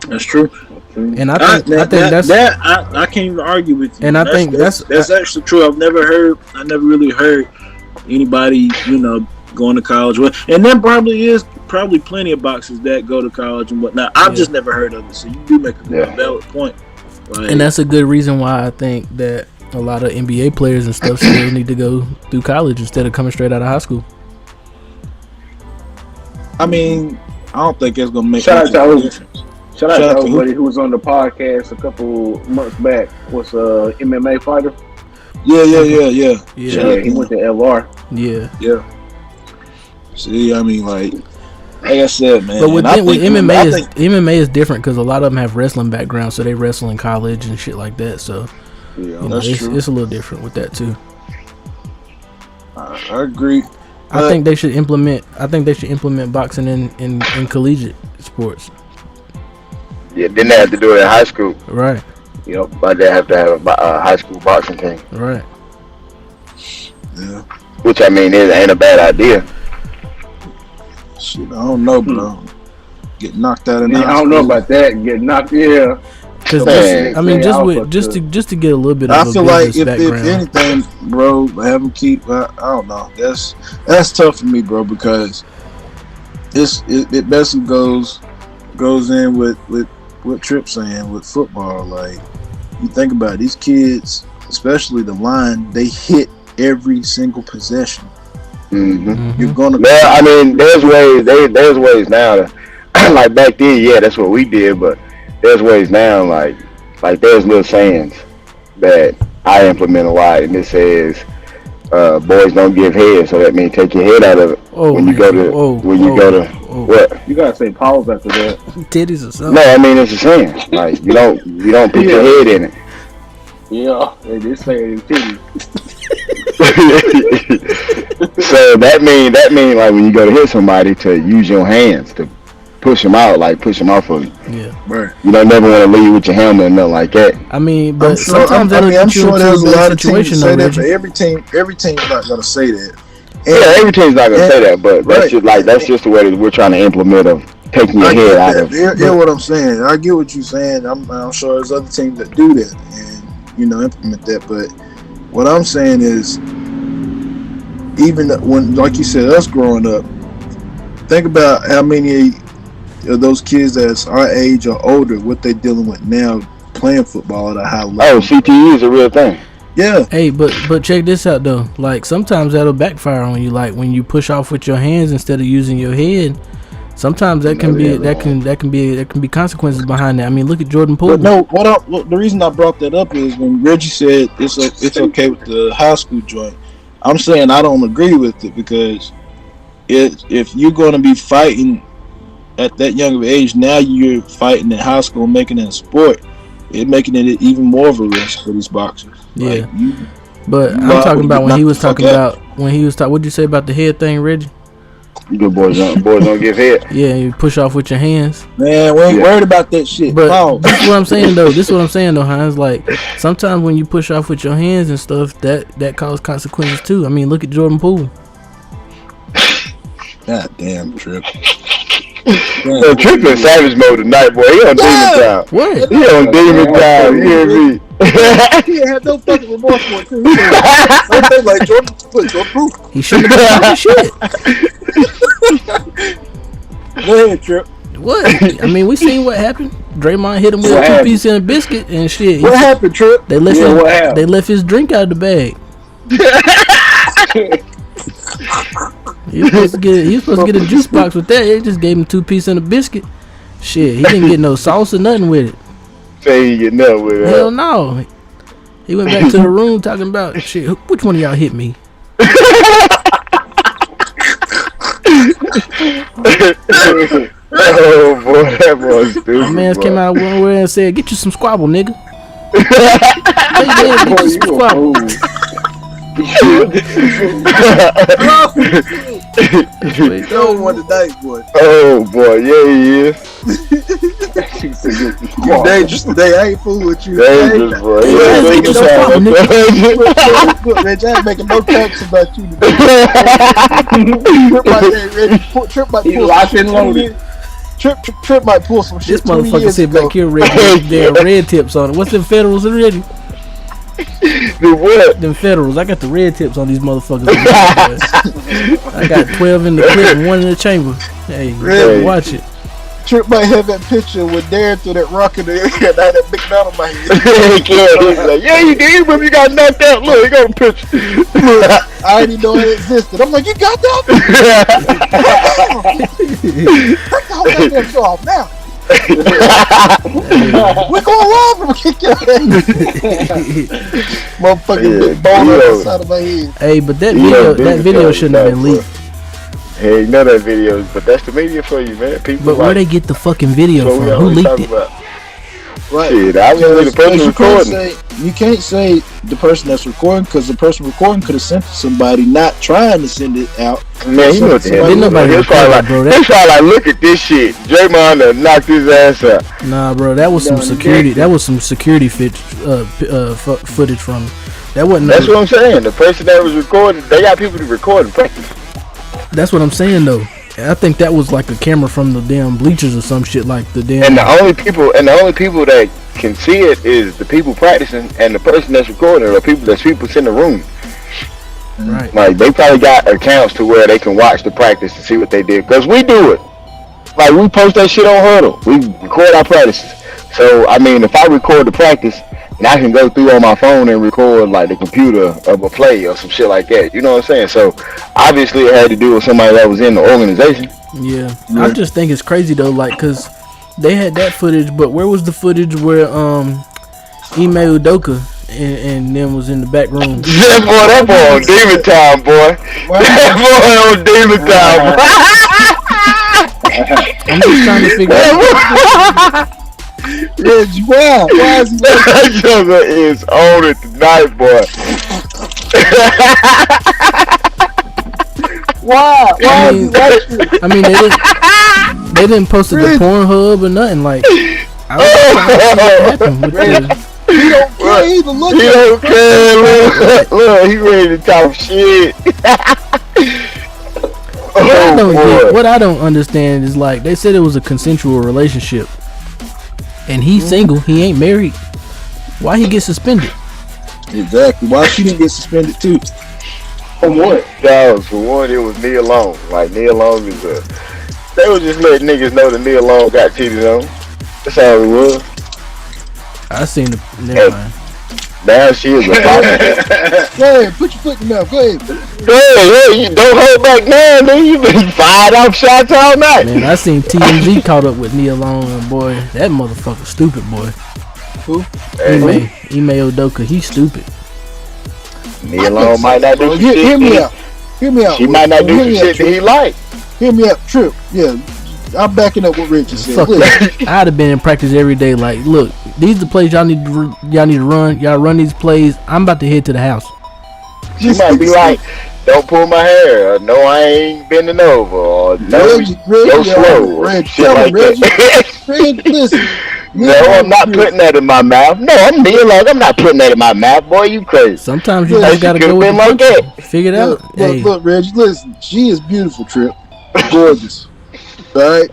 That's true.
And I think
I can't even argue with you.
And I think that's
actually true. I never really heard anybody, going to college. And there probably plenty of boxers that go to college and whatnot. I've just never heard of it. So you do make a valid point. Like,
and that's a good reason why I think that a lot of NBA players and stuff still need to go through college instead of coming straight out of high school.
I mean, I don't think it's gonna make
a
difference.
Shout out to everybody who was on the podcast a couple months back. Was a MMA fighter.
Yeah.
He went to LR.
Yeah.
See, I mean, like I said, man.
But with MMA is different because a lot of them have wrestling backgrounds, so they wrestle in college and shit like that. So
that's true.
It's a little different with that too.
I agree.
I think they should implement boxing in collegiate sports.
Yeah, then they have to do it in high school.
Right.
But they have to have a high school boxing team.
Right.
Yeah.
Which, I mean, it ain't a bad idea.
Shit, I don't know, bro. Get knocked out in
I don't know about that. Get knocked, yeah.
Because just to get a little bit of
I feel like if
background.
anything, bro, have them keep. I don't know. That's tough for me, bro, because it basically goes in with what Tripp's saying with football. Like, you think about it, these kids, especially the line, they hit every single possession.
Mm-hmm.
You're gonna.
Well, I mean, there's ways now to, like back then, yeah, that's what we did, but there's ways now, like there's little sayings that I implement a lot, and it says, boys don't give head, so that means take your head out of it when you go to what?
You gotta say pause after that.
Titties or something.
No, I mean it's a saying. Like you don't put your head in it.
Yeah, they just say titties.
So that mean like when you go to hit somebody to use your hands to push them out, like push them off of you.
Yeah, right.
You don't never want to leave with your helmet and nothing like that.
I mean, but sometimes
I'm sure there's a lot of teams that say that, but every team's not gonna say that.
Every team's not gonna say that, but that's just the way that we're trying to implement of taking your head out of it.
Yeah, what I'm saying. I get what you're saying. I'm sure there's other teams that do that and implement that. But what I'm saying is, even when, like you said, us growing up, think about how many of those kids that's our age or older, what they're dealing with now, playing football at a high level.
Oh, CTE is a real thing.
Yeah.
Hey, but check this out though. Like sometimes that'll backfire on you. Like when you push off with your hands instead of using your head. Sometimes that can be consequences behind that. I mean, look at Jordan Poole.
But no, the reason I brought that up is when Reggie said it's okay with the high school joint. I'm saying I don't agree with it because if you're going to be fighting at that young of age, now you're fighting in high school, making it a sport. It's making it even more of a risk for these boxers.
Yeah, but I'm talking about when he was talking about what'd you say about the head thing, Reggie?
Good boys don't give head.
Yeah, you push off with your hands.
Man, we ain't worried about that shit.
But this is what I'm saying though. Hines. Like sometimes when you push off with your hands and stuff, that causes consequences too. I mean, look at Jordan Poole.
God damn, Trip.
Trip in savage mode tonight, boy. He on demon time.
What?
He on demon time. You hear me?
He ain't had no fucking remorse for it too. He like Jordan Poole.
He shouldn't have done shit.
Go ahead, Trip.
What? I mean, we seen what happened. Draymond hit him with a 2-piece and a biscuit and shit.
What happened, Trip?
They left his drink out of the bag. He was supposed to get a juice box with that. They just gave him 2-piece and a biscuit. Shit, he didn't get no sauce or nothing with it.
Say he get nothing with it.
Hell no. He went back to the room talking about shit. Which one of y'all hit me?
Oh boy, that boy's stupid.
My man came out one way and said, "Get you some squabble, nigga." Get you some squabble.
Don't want the dice, boy.
Oh boy, yeah he is.
You dangerous today. I ain't fooling with you.
Dangerous, bro.
Look, Reg, I ain't making no talks about you today. Trip might pull
locked and loaded.
Trip might pull some shit.
This motherfucker sit back here ready damn red tips on it. What's them Federals already?
The what?
Them Federals. I got the red tips on these motherfuckers. I got 12 in the clip and 1 in the chamber. Hey,
Really?
watch it.
Trip might have that picture with Darren through that rock in the air and I had that big knot on my head.
He's like, yeah, you did, but you got knocked out. Look, you got a picture.
I didn't know it existed. I'm like, you got that? Take the whole goddamn show off now. We're going live. We're kick your ass. Motherfucking big bone on the side of my head.
Hey, but that video shouldn't have been leaked.
Hey, you know that video, but that's the media for you, man. People.
But where they get the fucking video from? Who leaked it?
Right.
Shit, I was the person recording.
You can't say the person that's recording because the person recording could have sent it to somebody not trying to send it out.
Man, you know what the hell.
Didn't nobody record it, bro.
That's probably like, look at this shit. Draymond knocked his ass out.
Nah, bro, that was some security. That was some security footage from. That wasn't.
That's what I'm saying. The person that was recording, they got people to record and practice.
That's what I'm saying though. I think that was like a camera from the damn bleachers or some shit like the damn.
And the only people that can see it is the people practicing and the person that's recording it, or people in the room.
Right.
Like they probably got accounts to where they can watch the practice and see what they did. Cause we do it. Like we post that shit on Hurdle. We record our practices. So I mean, if I record the practice, and I can go through on my phone and record like the computer of a play or some shit like that. You know what I'm saying? So obviously it had to do with somebody that was in the organization.
Yeah. I just think it's crazy though, like, cause they had that footage, but where was the footage where Ime Udoka and them was in the back room?
That boy on demon time, boy. That boy on demon time.
I'm just trying to figure out.
Reg, why is he like
that sugar is on it tonight, boy.
Why
I mean, they didn't post it to Pornhub or nothing. Like, I was trying to see what happened with
He don't care either. Look,
he don't care. Look, he ready to talk shit.
What I don't understand is, like, they said it was a consensual relationship. And he's single. He ain't married. Why he get suspended?
Exactly. Why she didn't get suspended too?
For what? Dogs. For one, it was Nia Long. Like Nia Long is a. They was just letting niggas know that Nia Long got cheated on. That's all it was.
I seen the. Never mind.
Now she is a father.
Go ahead, put your foot in the mouth. Go ahead.
Go ahead, you don't hold back now, man. You been fired off shots all night.
Man, I seen TMZ caught up with Nia Long, and boy, that motherfucker stupid, boy.
Who?
Ime Udoka, he's stupid.
Nia Long might not do some shit.
Hear me out. She
might not do some shit that he like.
Hear me out, Trip. Yeah, I'm backing up what Richard said.
I'd have been in practice every day. Like, look, these are the plays y'all need to run. Y'all run these plays. I'm about to head to the house.
She might be like, "Don't pull my hair," or "No, I ain't bending over," or "No, go slow," or shit like that.
Listen.
No, I'm not putting that in my mouth. No, I'm being like, I'm not putting that in my mouth, boy. You crazy?
Sometimes you just gotta go with the
like that.
Figure it out.
Look, Reg, listen. She is beautiful, Trip. Gorgeous. Right?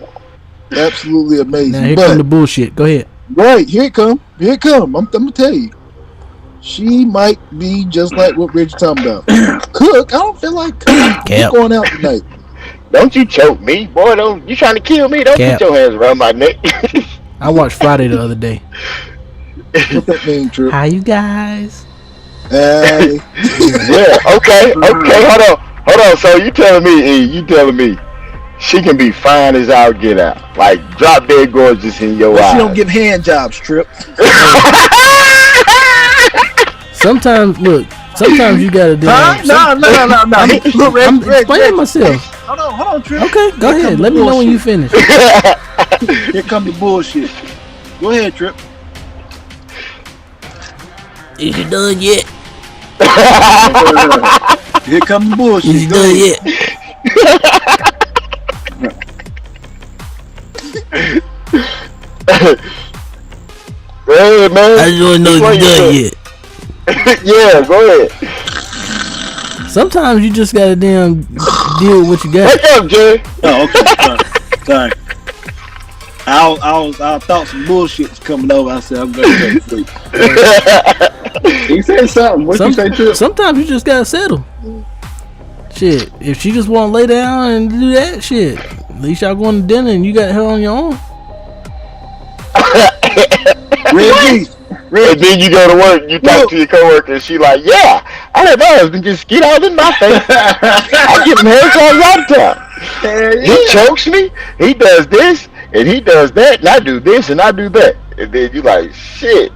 Absolutely amazing.
Now here come the bullshit. Go ahead.
Right, here it come. I'm gonna tell you. She might be just like what Rich talking about. Cook, I don't feel like cooking. We're going out tonight.
Don't you choke me, boy. Don't you trying to kill me? Don't put your hands around my neck.
I watched Friday the other day.
What that mean, Trip?
How you guys?
Hey.
Yeah, okay. Hold on. So you telling me she can be fine as I'll get out. Like drop dead gorgeous in your eyes.
She don't give hand jobs, Trip.
Sometimes you gotta do
No.
I'm explaining myself.
Hold on, Trip.
Okay, go ahead. Let me know when you finish.
Here come the bullshit. Go ahead, Trip.
Is you done yet?
Here come the bullshit.
Is you done yet?
ahead, man.
I just want to know if you done yet.
Yeah, go ahead.
Sometimes you just gotta damn deal with what you got.
Wake up, Jay.
Oh, okay. Sorry. I thought some bullshit was coming over. I said I'm gonna go to sleep.
He said something. What you say, Trip?
Sometimes you just gotta settle. Shit, if she just want to lay down and do that shit, at least y'all going to dinner and you got her on your own.
Reggie.
And then you go to work, you talk to your coworker, and she like, yeah, I let my husband just get all in my face. I give him hair calls all the time. He chokes me, he does this, and he does that, and I do this, and I do that. And then you like, shit.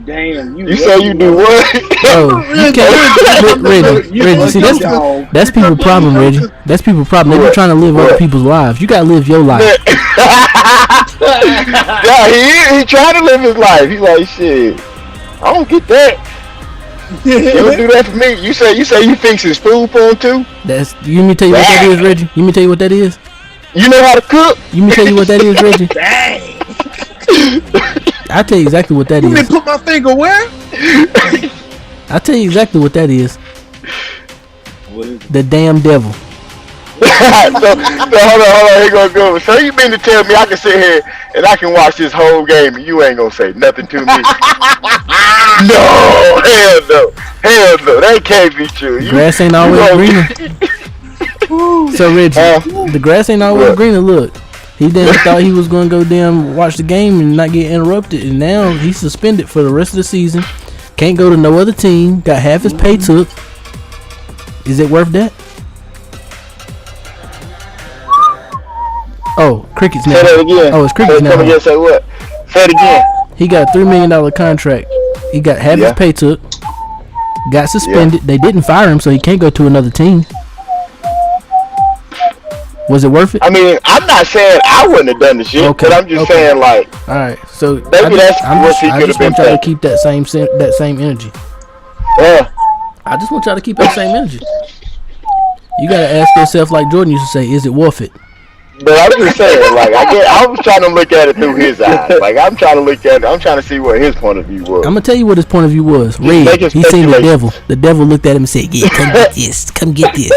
Damn,
you say you do what?
Oh, you can't, Reggie. See, that's people's problem, Reggie. That's people's problem. They be trying to live other people's lives. You gotta live your life.
Yeah, he trying to live his life. He's like, shit, I don't get that. You don't do that for me. You say you fix his food for him too.
You mean tell you what that is, Reggie? You mean tell you what that is?
You know how to cook.
You mean tell you what that is, Reggie?
Dang.
I tell you exactly what that is.
You mean put my finger where?
I tell you exactly what that is.
What is it?
The damn devil.
so hold on, here gonna go. So you mean to tell me I can sit here and I can watch this whole game and you ain't gonna say nothing to me? No, hell no, that can't be true.
Grass ain't always greener. So Reggie, the grass ain't always greener. Look, he thought he was gonna go damn watch the game and not get interrupted, and now he's suspended for the rest of the season. Can't go to no other team. Got half his pay took. Is it worth that? Oh, crickets now.
Say that again.
Oh, it's crickets now.
Again, say what? Say it again.
He got a $3 million contract. He got half his pay took. Got suspended. They didn't fire him, so he can't go to another team. Was it worth it?
I mean, I'm not saying I wouldn't have done the shit, but I'm just saying like.
All right, so
maybe that's what he could have been.
I just want y'all to keep that same energy.
Yeah.
I just want y'all to keep that same energy. You gotta ask yourself, like Jordan used to say, is it worth it?
But I'm just saying, like, I was trying to look at it through his eyes. Like, I'm trying to look at it. I'm trying to see what his point of view was.
I'm gonna tell you what his point of view was. Red, he seen the devil. The devil looked at him and said, "Yeah, come get this. Come get this."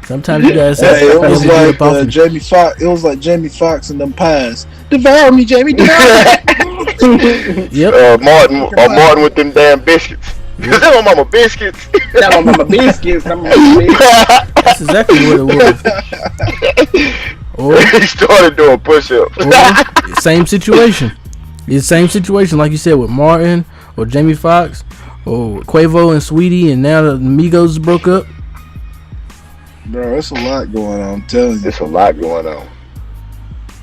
Sometimes you guys say,
"Hey, it was like Jamie Foxx. It was like Jamie Foxx and them pies. Devour me, Jamie. Devour me."
Yep.
Martin with them damn biscuits. Cause that my mama biscuits.
That my mama biscuits.
That's exactly what it was. Or
he started doing push-ups.
Same situation. It's the same situation, like you said, with Martin or Jamie Foxx or Quavo and Sweetie, and now the Migos broke up.
Bro, it's a lot going on. I'm telling you,
it's a lot going on.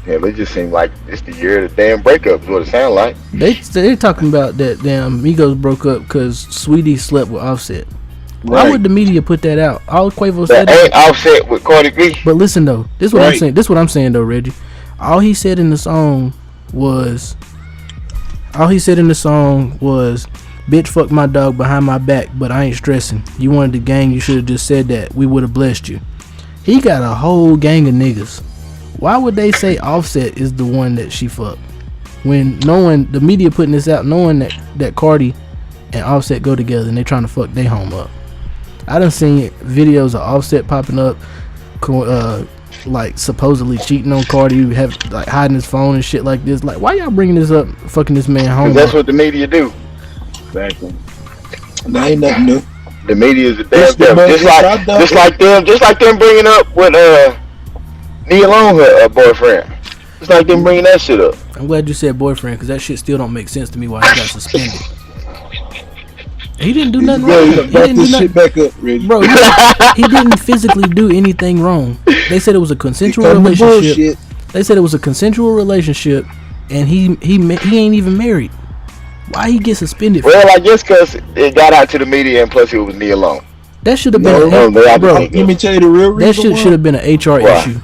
Yeah, it just seemed like it's the year of the damn breakup. Is what it sound like.
They're talking about that damn Migos broke up because Sweetie slept with Offset. Why would the media put that out? All Quavo said
ain't Offset with Cardi B.
But listen though, this is what I'm saying. This is what I'm saying though, Reggie. All he said in the song was, "Bitch, fuck my dog behind my back, but I ain't stressing. You wanted the gang, you should have just said that. We would have blessed you." He got a whole gang of niggas. Why would they say Offset is the one that she fucked? When knowing the media putting this out, knowing that Cardi and Offset go together and they trying to fuck they home up. I done seen videos of Offset popping up, like supposedly cheating on Cardi, like hiding his phone and shit like this. Like, why y'all bringing this up, fucking this man home?
That's what the media do.
Exactly.
That ain't nothing new.
The media is a damn devil. Just like them bringing up with Nia Long, her boyfriend. It's like them bringing that shit up.
I'm glad you said boyfriend, because that shit still don't make sense to me why he got suspended. He didn't do nothing wrong. He didn't do nothing.
Back up, Reggie.
Bro, he didn't physically do anything wrong. They said it was a consensual relationship. They said it was a consensual relationship, and he ain't even married. Why he get suspended?
Well, I guess because it got out to the media, and plus it was Nia Long.
That should have been
bro. Let me tell you the real reason.
That should have been an HR issue.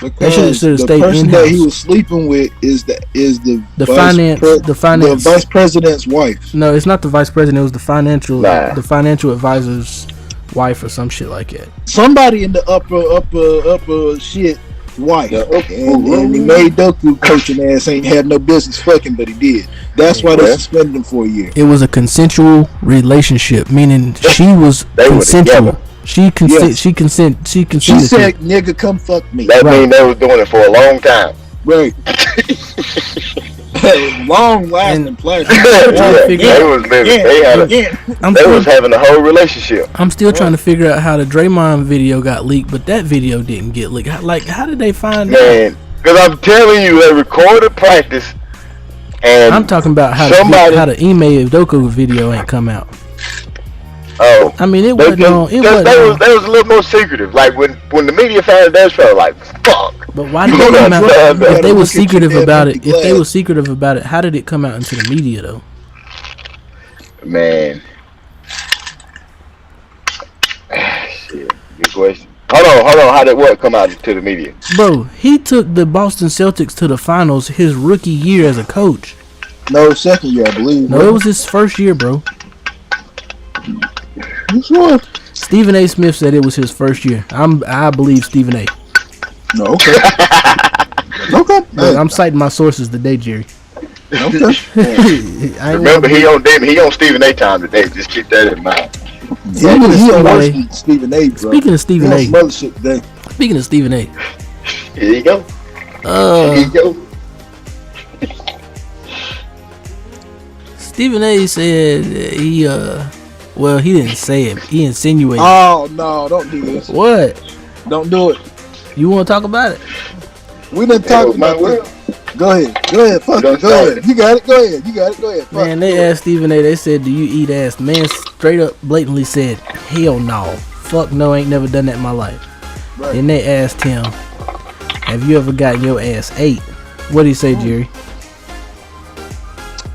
Because the person that he was sleeping with is the vice president's wife.
No, it's not the vice president. It was the financial advisor's wife or some shit like that.
Somebody in the upper shit wife, and he made Doku coaching ass ain't had no business fucking, but he did. That's why they suspended him for a year.
It was a consensual relationship, meaning she was consensual. She consented. She
said, "Nigga, come fuck me."
That means they was doing it for a long time.
Right. Long lasting pleasure.
They was living. They was having a whole relationship.
I'm still trying to figure out how the Draymond video got leaked, but that video didn't get leaked. How did they find out?
Because I'm telling you, they recorded practice. And
I'm talking about how the Ime Udoka video ain't come out.
Oh,
I mean, it wasn't on. They
was a little more secretive. Like when the media found out, they felt like, "Fuck."
But why did they come out? If they were secretive about it, how did it come out into the media though?
Man, shit, good question. Hold on. How did what come out to the media?
Bro, he took the Boston Celtics to the finals his rookie year as a coach.
No, second year, I believe.
No, it was his first year, bro.
You sure?
Stephen A. Smith said it was his first year. I believe Stephen A.
No, okay. Okay.
Look, I'm citing my sources today, Jerry.
Okay.
Remember, he on Stephen A. time today. Just keep that in mind.
He on worse than Stephen A. Bro.
Speaking of Stephen A.
Some other shit today.
Speaking of Stephen A.
Here you go. Here you go.
Stephen A. said he well, he didn't say it. He insinuated.
Oh no! Don't do this.
What?
Don't do it.
You want to talk about it?
We didn't talk about it. Go ahead. Fuck it. Go ahead. You got it. Go ahead. Go ahead.
Man, they asked Stephen A. They said, "Do you eat ass?" The man straight up, blatantly said, "Hell no. Fuck no. Ain't never done that in my life." Right. And they asked him, "Have you ever gotten your ass ate?" What did he say, Jerry?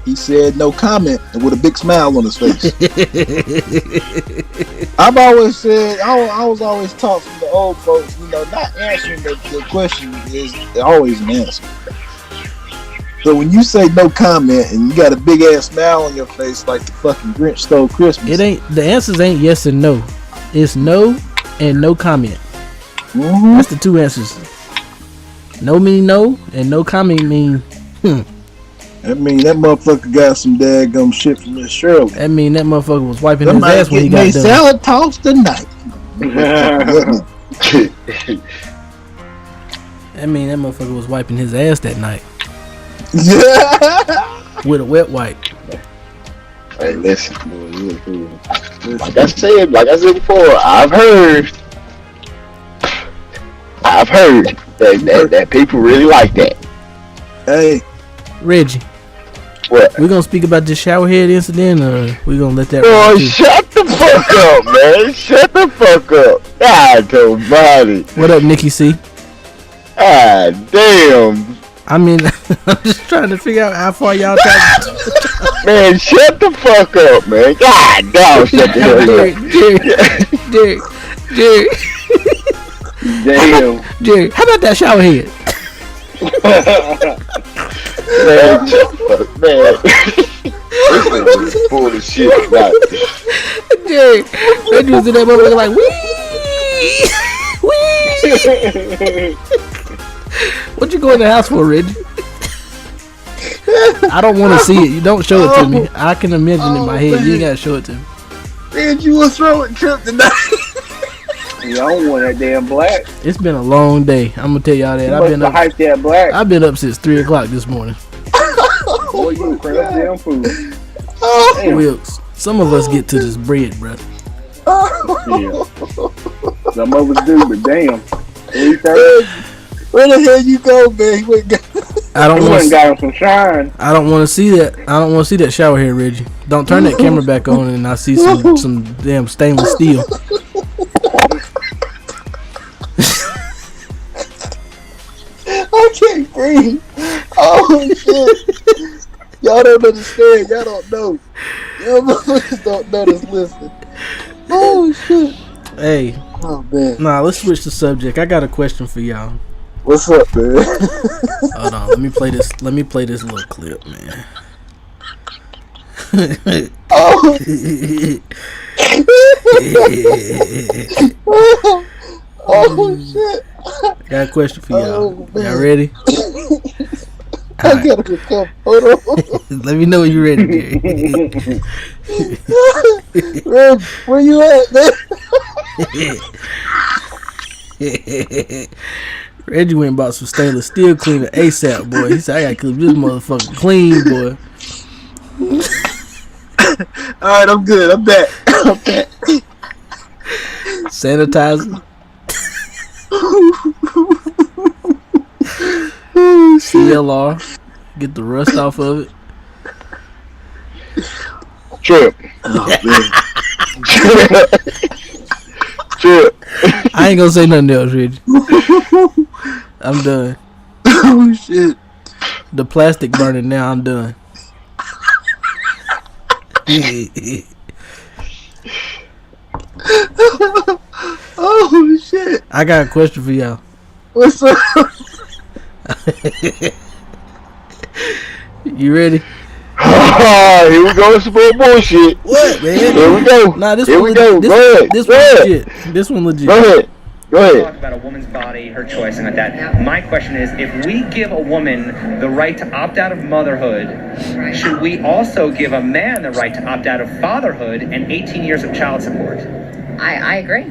He said no comment and with a big smile on his face. I've always said, I was always taught from the old folks, not answering the question is always an answer. So when you say no comment and you got a big ass smile on your face like the fucking Grinch stole Christmas.
The answers ain't yes and no. It's no and no comment.
Mm-hmm.
That's the two answers. No mean no and no comment mean
That mean that motherfucker got some daggum shit from Miss Shirley.
That mean that motherfucker was wiping his ass when he got done.
Salad tossed tonight.
That mean that motherfucker was wiping his ass that night. With a wet wipe.
Hey, listen. Like I said before, I've heard that people really like that.
Hey,
Reggie.
What?
We gonna speak about this showerhead incident, or we gonna let that?
Oh, shut the fuck up, man! Shut the fuck up! God almighty!
What up, Nikki C?
God damn!
I mean, I'm just trying to figure out how far y'all talking.
Man, shut the fuck up, man! God damn! Shut the hell up!
Jerry.
Damn.
Jerry, how about that showerhead?
Man, this is full of shit. Like,
Jerry, they was in that motherfucker like wee. What you go in the house for, Reggie? I don't want to see it. You don't show it to me. I can imagine in my head. Man. You ain't gotta show it to me.
Man, you was throwing trip tonight.
Yeah, I don't want that damn black.
It's been a long day. I'm gonna tell y'all that.
I've been up. Hype that black.
I've been up since 3:00 this morning.
Boy, you crank up damn food.
Wilkes, some of us get to this bread, brother.
Yeah. Some of us do, but damn. 3:30.
Where the hell you go, man?
I don't want to
got him some shine.
I don't want to see that. I don't want to see that shower head, Reggie. Don't turn that camera back on, and I see some damn stainless steel.
I can't breathe. Oh shit! Y'all don't understand. Y'all don't know. Y'all motherfuckers don't know this. Listen. Oh shit.
Hey.
Oh man.
Nah, let's switch the subject. I got a question for y'all.
What's up, man?
Hold on. Let me play this little clip, man.
Oh. Oh shit.
Got a question for y'all.
Oh,
Y'all ready?
I gotta recover. Hold on.
Let me know when you're ready, Jerry.
Reg, where you at, man?
Reggie went and bought some stainless steel cleaner ASAP, boy. He said, I gotta keep this motherfucker clean, boy.
Alright, I'm good. I'm back. I'm back.
Sanitizer.
Oh, shit.
CLR. Get the rust off of it.
Trip.
Oh, man.
Trip.
I ain't gonna say nothing else, Reggie. I'm done.
Oh, shit.
The plastic burning now, I'm done.
Oh, shit.
I got a question for y'all.
What's up?
You ready?
Here we go with some more bullshit.
What, man?
Here we go.
Nah, this
Here
one
we go. Go ahead.
This
Go
one
ahead.
legit. This one legit.
Go ahead. Go ahead.
Talk about a woman's body, her choice, and like that. My question is, if we give a woman the right to opt out of motherhood, should we also give a man the right to opt out of fatherhood and 18 years of child support?
I agree.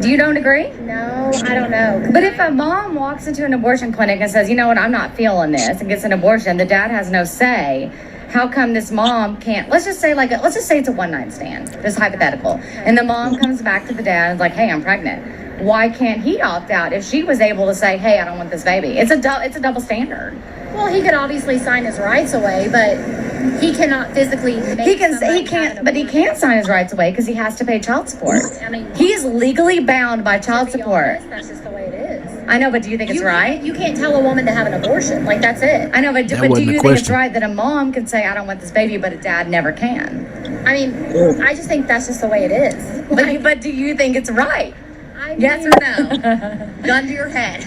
Do you don't agree?
No, I don't know.
But if a mom walks into an abortion clinic and says, you know what, I'm not feeling this, and gets an abortion, the dad has no say. How come this mom can't? Let's just say it's a one-night stand. This is hypothetical, and the mom comes back to the dad and is like, hey, I'm pregnant. Why can't he opt out if she was able to say, hey, I don't want this baby? It's a double standard.
Well, he could obviously sign his rights away, but he cannot physically make
He can't sign his rights away because he has to pay child support.
I mean,
He is legally bound by child
to be
support.
honest, that's just the way it is.
I know, but do you think it's right?
You can't tell a woman to have an abortion. Like, that's it.
I know, but do
wasn't the
you think it's
question.
right that a mom can say, I don't want this baby, but a dad never can?
I mean, I just think that's just the way it is.
But do you think it's right?
I
Yes
mean,
or no? Gun to your head.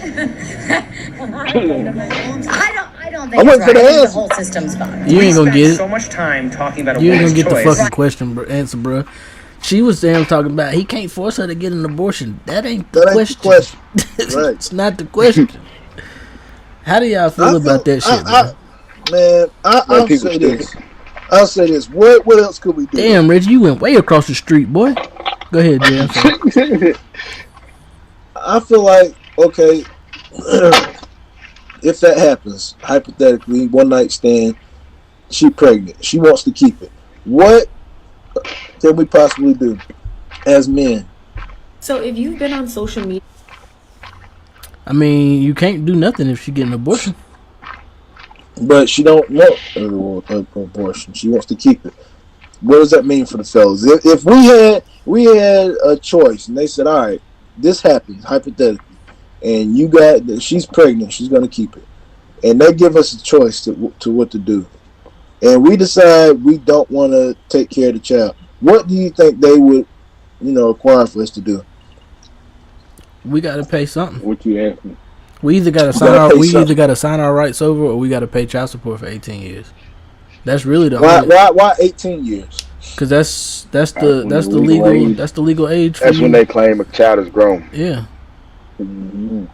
I don't think
I'm
it's
waiting for
right.
the
I think the
answer.
whole system's fucked.
You ain't gonna get
so
it.
much time talking about a
You ain't gonna
woman's
get the
choice.
fucking question answer, bro. She was damn talking about he can't force her to get an abortion. That ain't the
That ain't the
question.
question. Right.
It's not the question. How do y'all feel about that shit,
I'll
people
say
stick
this. I'll say this. What else could we do?
Damn, Reggie, you went way across the street, boy. Go ahead, Jay. I'm sorry.
I feel like, okay, if that happens, hypothetically, one night stand, she pregnant, she wants to keep it. What can we possibly do as men?
So if you've been on social media,
I mean, you can't do nothing if she get an abortion.
But she don't want an abortion. She wants to keep it. What does that mean for the fellas? If we had a choice and they said, all right, this happens hypothetically, and she's pregnant, she's gonna keep it, and they give us a choice to what to do, and we decide we don't want to take care of the child, what do you think they would, require for us to do?
We gotta pay something.
What you asking?
We either gotta sign our rights over, or we gotta pay child support for 18 years. That's really the
why 18 years?
Because that's the legal age. For
That's
you.
when they claim a child is grown.
Yeah.
Mm-hmm.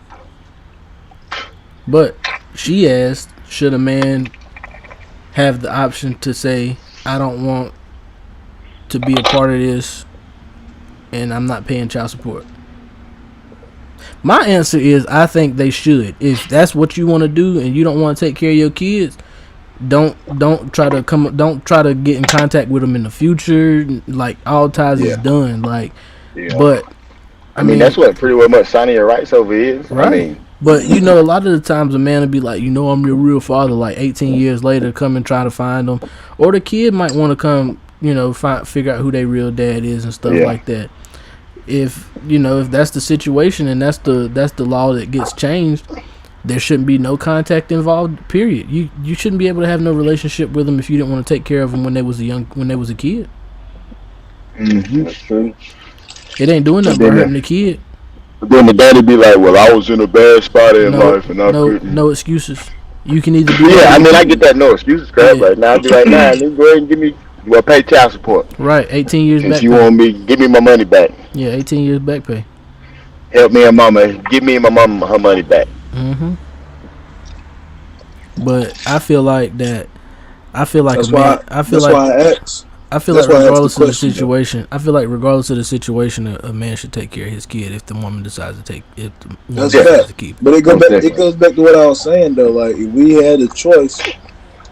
But she asked, should a man have the option to say, I don't want to be a part of this and I'm not paying child support? My answer is, I think they should. If that's what you want to do and you don't want to take care of your kids, don't try to get in contact with them in the future. Like, all ties is done. Like, but
I mean that's what pretty well much signing your rights over is.
Right.
I mean,
but a lot of the times a man will be like, I'm your real father. Like 18 years later, come and try to find them, or the kid might want to come, figure out who their real dad is and stuff like that. If that's the situation and that's the law that gets changed, there shouldn't be no contact involved. Period. You shouldn't be able to have no relationship with them if you didn't want to take care of them when they was a kid.
mm-hmm.
That's true.
It ain't doing nothing but hurting the kid.
But then the daddy be like, "Well, I was in a bad spot in life, and I couldn't."
No excuses. You can either be.
Yeah, I mean, I get that no excuses crap right now. I'd be like, "Nah, you go ahead and give me, pay child support."
Right, 18 years
Since
back
you
pay.
want me, give me my money back.
Yeah, 18 years back pay.
help me and mama, give me and my mama her money back.
But I feel like that. I feel like
That's
a man.
why. That's why I asked.
I feel
That's
like
why I asked
regardless
the
of the
question,
situation, I feel like regardless of the situation, a man should take care of his kid if the woman decides to
That's
decides to
that.
keep it.
But it goes
Most
back. It
definitely.
goes back to what I was saying though. Like if we had a choice,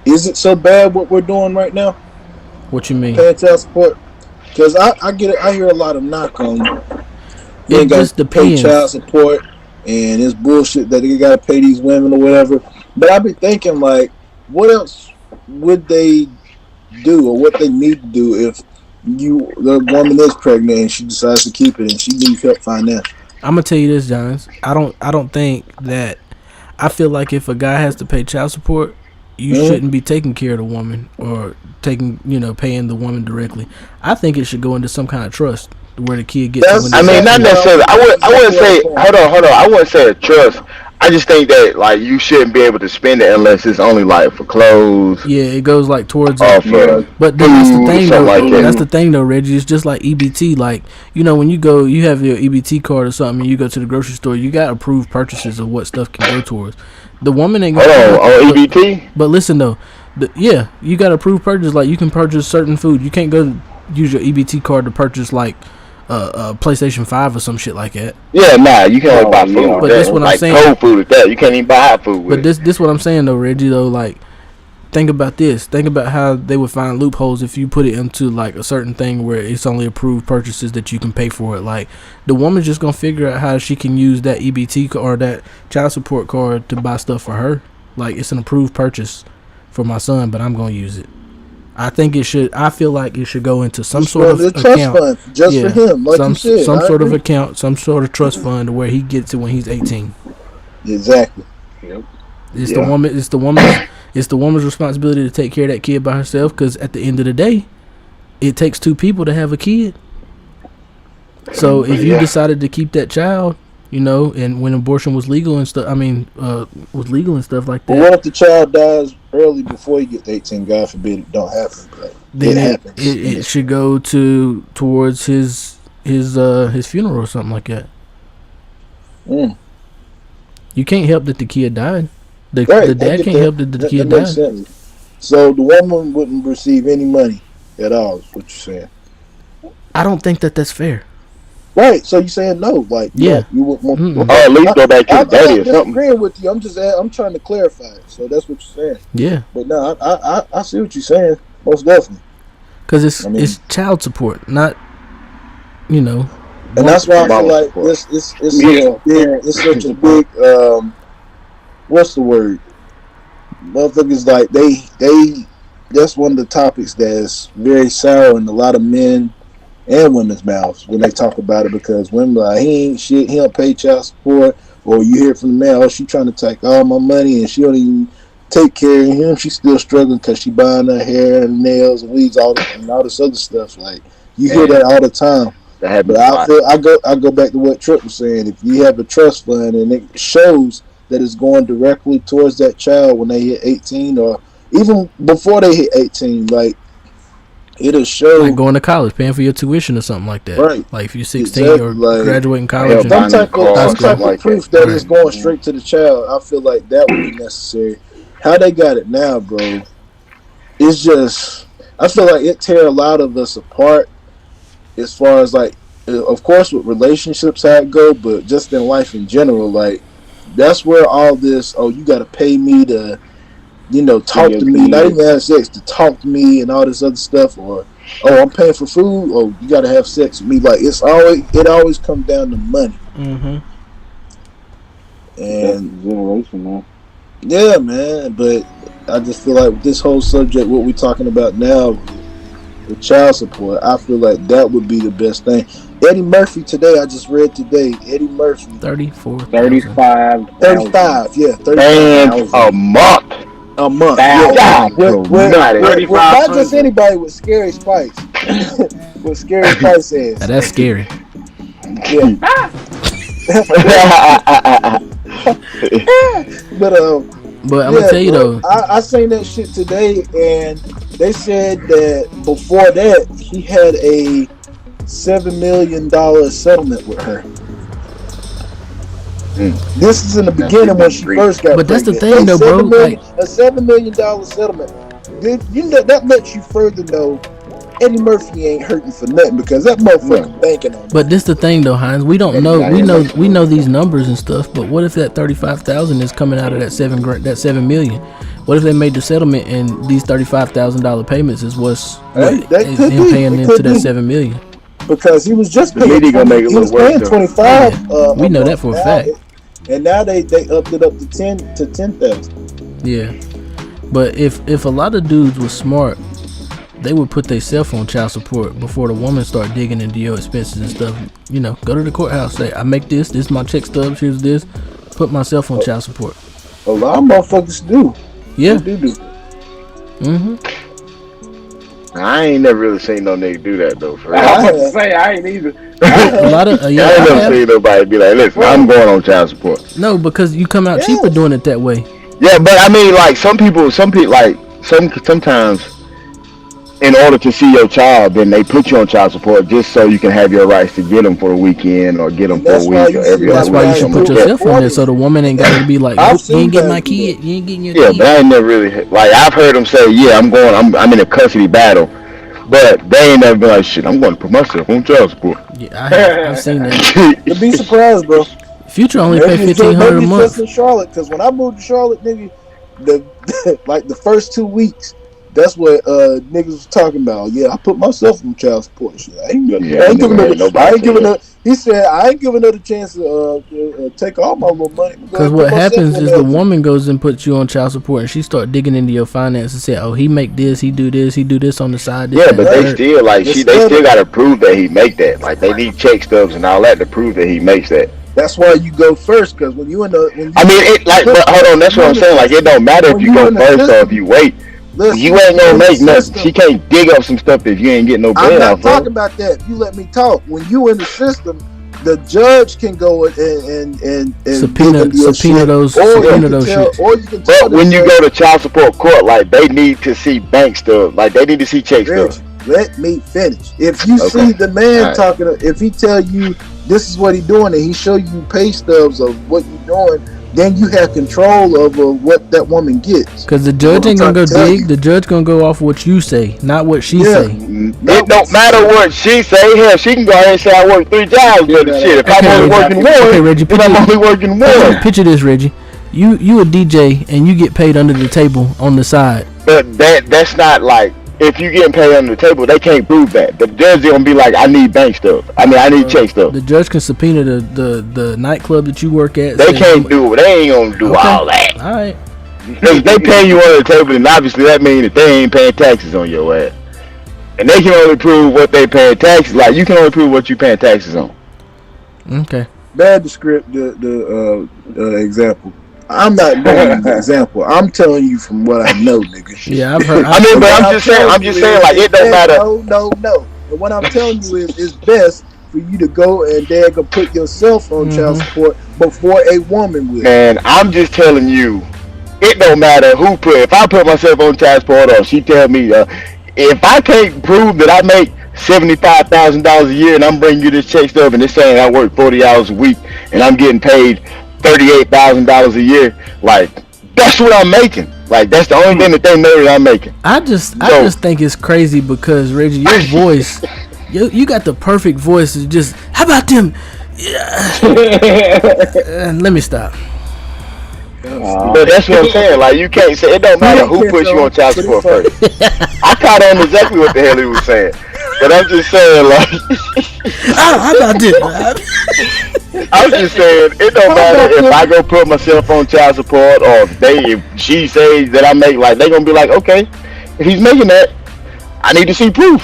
is it so bad what we're doing right now?
What you mean?
Paying child support. Because I get it. I hear a lot of knock on you
It
ain't got
just
to pay child
depends.
support and it's bullshit that they got to pay these women or whatever. But I've been thinking like, what else would they do or what they need to do if the woman is pregnant and she decides to keep it and she needs help financially?
I'm gonna tell you this, Johns. I don't think that. I feel like if a guy has to pay child support, you shouldn't be taking care of the woman or paying the woman directly. I think it should go into some kind of trust where the kid gets it
That's
when
I
he's
mean, not
exactly
18.
what
necessarily. I wouldn't
exactly
say.
what I was
Hold on. I wouldn't say a trust. I just think that like you shouldn't be able to spend it unless it's only like for clothes
Yeah, it goes like towards
or
it.
Yeah.
for
But that's the
food or
thing,
something
though.
like
That's
that.
the thing, though, Reggie. It's just like EBT. Like when you go, you have your EBT card or something, and you go to the grocery store. You got approved purchases of what stuff can go towards. The woman ain't
Hold
gonna.
on, on EBT.
But listen though, you got approved purchase. Like you can purchase certain food. You can't go use your EBT card to purchase like a PlayStation 5 or some shit like that.
Yeah, nah, you can only buy
Oh
food
yeah.
with
But this
that.
what I'm
Like
saying.
cold food with that. You can't even buy hot food with
But
it.
this what I'm saying though, Reggie. Though, like think about this. Think about how they would find loopholes if you put it into like a certain thing where it's only approved purchases that you can pay for it. Like the woman's just gonna figure out how she can use that EBT or that child support card to buy stuff for her. Like it's an approved purchase for my son, but I'm gonna use it. I think it should. I feel like it should go into some sort of
the trust
account.
fund just for him, like you said.
Some
I
sort of
agree.
account, some sort of trust fund where he gets it when he's 18.
Exactly.
Yep.
It's
Yeah.
the woman. It's the woman's responsibility to take care of that kid by herself. Because at the end of the day, it takes two people to have a kid. So if you
Yeah.
decided to keep that child, and when abortion was legal and stuff, was legal and stuff like
But
that,
what if the child dies early before you get to 18? God forbid it don't happen. But
then
it
it
happens.
should go towards his funeral or something like that.
Mm.
You can't help that the kid died. The
Right, I
dad
get
can't
that.
help that the
That
kid
makes
died.
sense. So the woman wouldn't receive any money at all, is what you're saying.
I don't think that that's fair.
Right, so you're saying no, like
Yeah.
you wouldn't want.
Mm-mm.
Or at least go back to the
I'm
daddy
not
or something.
disagreeing with you. I'm trying to clarify it. So that's what you're saying.
Yeah,
But no, I see what you're saying. Most definitely.
because it's
I mean-
it's child support, not
And that's why I feel
Mama
like
support.
it's such a big what's the word? Motherfuckers like they that's one of the topics that's very sour in a lot of men and women's mouths when they talk about it, because women like he ain't shit, he don't pay child support, or you hear from the man, oh, she trying to take all my money and she don't even take care of him, she's still struggling because she buying her hair and nails and weeds and all this other stuff. Like you hear that all the time.
That happens
But
a lot.
I go back to what Tripp was saying. If you have a trust fund and it shows that it's going directly towards that child when they hit 18, or even before they hit 18, like it'll show.
like going to college, paying for your tuition or something like that.
Right.
Like if you're 16
Exactly,
or
like-
graduating
Yeah,
college.
some
buying
type
a car
of
or
some type
something
of
like
proof
that.
that it's going straight to the child. I feel like that would be necessary. How they got it now, bro? It's just I feel like it tear a lot of us apart. As far as like, of course, with relationships how it go, but just in life in general, like that's where all this. Oh, you got to pay me to, talk
your
to me. Not
kid.
even have sex, to talk to me and all this other stuff. Or, oh, I'm paying for food. Oh, you got to have sex with me. Like it always comes down to money.
Mm-hmm.
That's
And
the generation, man.
yeah, man. But I just feel like with this whole subject, what we're talking about now, the child support, I feel like that would be the best thing. Eddie Murphy today, I just read today, Eddie Murphy,
34.
35.
35, yeah, 35
And a month.
a month.
Thousand.
Yeah.
God,
With
dramatic.
not just anybody, with Scary Spice. With Scary Spice says.
Now that's scary.
Yeah. But
But I'm gonna tell you
bro,
though,
I seen that shit today, and they said that before that he had a $7 million settlement with her. This is in the beginning when she first got
But that's
pregnant.
the thing, though, bro.
Like a $7 million settlement. You know that lets you further know Eddie Murphy ain't hurting for nothing because that motherfucker banking on.
But this the thing, though, Hines. We don't know. We know these numbers and stuff. But what if that 35,000 is coming out of that $7 million? What if they made the settlement and these $35,000 payments is what's him paying into that $7 million?
Because he was just paying. He was paying 25.
We know that for a fact.
And now they upped it up to 10,000.
Yeah, but if a lot of dudes were smart, they would put themselves on child support before the woman start digging into your expenses and stuff. You know, go to the courthouse, say, I make this is my check stubs, here's this, put myself on child support.
A lot of motherfuckers do.
Yeah.
They do.
I ain't never really seen no nigga do that though. For
I was about to say I ain't either.
A lot of
I ain't never seen nobody be like, listen, I'm going on child support.
No, because you come out cheaper doing it that way.
Yeah, but I mean, like some people, like sometimes, in order to see your child, then they put you on child support just so you can have your rights to get them for a weekend or get them for a week or every other week.
That's why you should put yourself on there so the woman ain't got to be like, you ain't getting my kid, you ain't getting your kid.
Yeah, but I ain't never really I've heard them say, yeah, I'm in a custody battle, but they ain't never been like, shit, I'm going to put myself on child support.
Yeah, I've seen that.
You'd be surprised, bro.
Future only pay $1,500 a month.
Just in Charlotte, because when I moved to Charlotte, nigga, the first 2 weeks. That's what niggas was talking about. Yeah, I put myself on child support shit. I ain't giving her. He said I ain't giving her the chance to take all my little money.
Because what happens is the woman goes and puts you on child support, and she start digging into your finances and say, "Oh, he make this, he do this on the side."
Yeah, but they still they still got to prove that he make that. Like they need check stubs and all that to prove that he makes that.
That's why you go first, because when you in the.
But hold on, that's what I'm saying. Like it don't matter if you go first or if you wait.
Listen,
you ain't gonna make nothing. She can't dig up some stuff if you ain't getting no bail.
I'm not talking about that. You let me talk. When you in the system, the judge can go and
subpoena those shit.
Or you can
but when you go to child support court, like they need to see bank stuff. Like they need to see check stuff.
Let me finish. If you see the man talking, if he tell you this is what he doing, and he show you pay stubs of what you doing, then you have control over what that woman gets.
Because the judge ain't gonna go dig. The judge gonna go off what you say, not what she say.
It don't matter what she say. Hell, she can go ahead and say I work 3 jobs, but shit, if I'm only working one,
Reggie,
I'm only working one.
Picture this, Reggie. You a DJ and you get paid under the table on the side.
But that's not like. If you getting paid under the table, they can't prove that. The judge is gonna be like, I need bank stuff. I mean, I need check stuff.
The judge can subpoena the nightclub that you work at.
They can't do it. They ain't gonna do all that.
All right.
If they paying you under the table, then obviously that means that they ain't paying taxes on your ass. And they can only prove what they paying taxes. Like you can only prove what you paying taxes on.
Okay.
Bad descript the example. I'm not going to example. I'm telling you from what I know, nigga.
Yeah, I've heard.
I mean, but I'm just saying, like it don't matter.
No. And what I'm telling you is, it's best for you to go and go put yourself on child support before a woman will.
Man, I'm just telling you, it don't matter who put. If I put myself on child support, or she tell me, if I can't prove that I make $75,000 a year, and I'm bringing you this check stub, and it's saying I work 40 hours a week, and I'm getting paid $38,000 a year, like that's what I'm making. Like that's the only thing that they know that I'm making.
I just think it's crazy because Reggie, your voice, you got the perfect voice. It's just how about them? Let me stop.
But that's what I'm saying. Like you can't say it don't matter who puts you on child support first. I caught on exactly what the hell he was saying, but I'm just saying like.
How about this?
I was just saying, it don't matter if I go put myself on child support or if she says that I make, like, they gonna be like, okay, if he's making that, I need to see proof.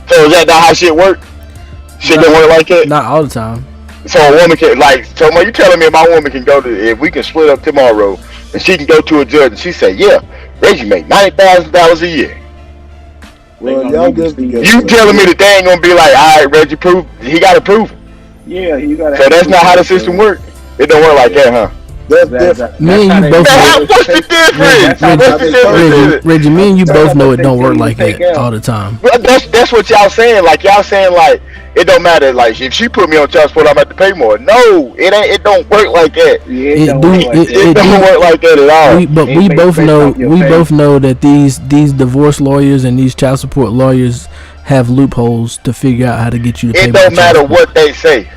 So is that not how shit work? Shit don't work like that?
Not all the time.
So a woman can, like, so are you telling me my woman can go to, if we can split up tomorrow, and she can go to a judge and she say, yeah, Reggie make $90,000 a year.
Well, y'all good together.
You telling me that they ain't gonna be like, all right, Reggie, prove he got to prove it.
Yeah, you got to.
So that's not how the system works. It don't work like that, huh?
That's different.
Me and you both know.
What's the difference?
Reggie, me and you both know it don't work like that all the time.
Well, that's what y'all saying. Like y'all saying like it don't matter. Like if she put me on child support, I'm about to pay more. No, it ain't. It don't work like that.
Yeah,
It don't work like that at all.
We both know that these divorce lawyers and these child support lawyers have loopholes to figure out how to get you to pay.
It don't matter what they say.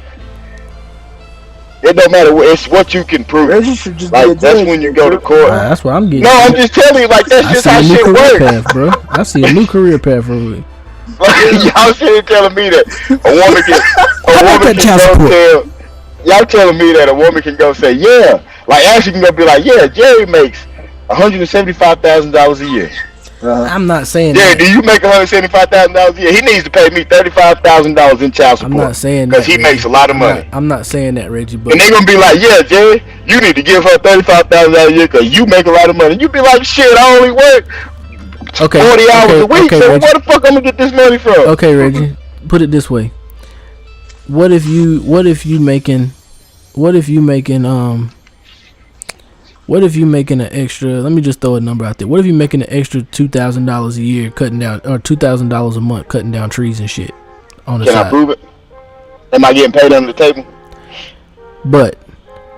It don't matter. It's what you can prove. Like that's when you go to court.
That's what I'm getting.
No, I'm just telling you. Like that's just how shit works.
Path, bro. I see a new career path for you.
Like, y'all sitting telling me that a woman can go tell. Y'all telling me that a woman can go say, yeah, like Ashley can go be like, yeah, Jerry makes $175,000 a year.
I'm not saying
that.
Yeah,
do you make $175,000 a year? He needs to pay me $35,000 in child support.
I'm not saying
that because he makes a lot of money.
I'm not saying that, Reggie. But
and they're gonna be like, yeah, Jerry, you need to give her $35,000 a year because you make a lot of money. You be like, shit, I only work 40 hours a week. So
Reggie.
where the fuck I'm gonna get this money from?
Okay, Reggie, put it this way. What if you making an extra? Let me just throw a number out there. What if you making an extra $2,000 a year cutting down, or $2,000 a month cutting down trees and shit on the side?
Can I prove it? Am I getting paid under the table?
But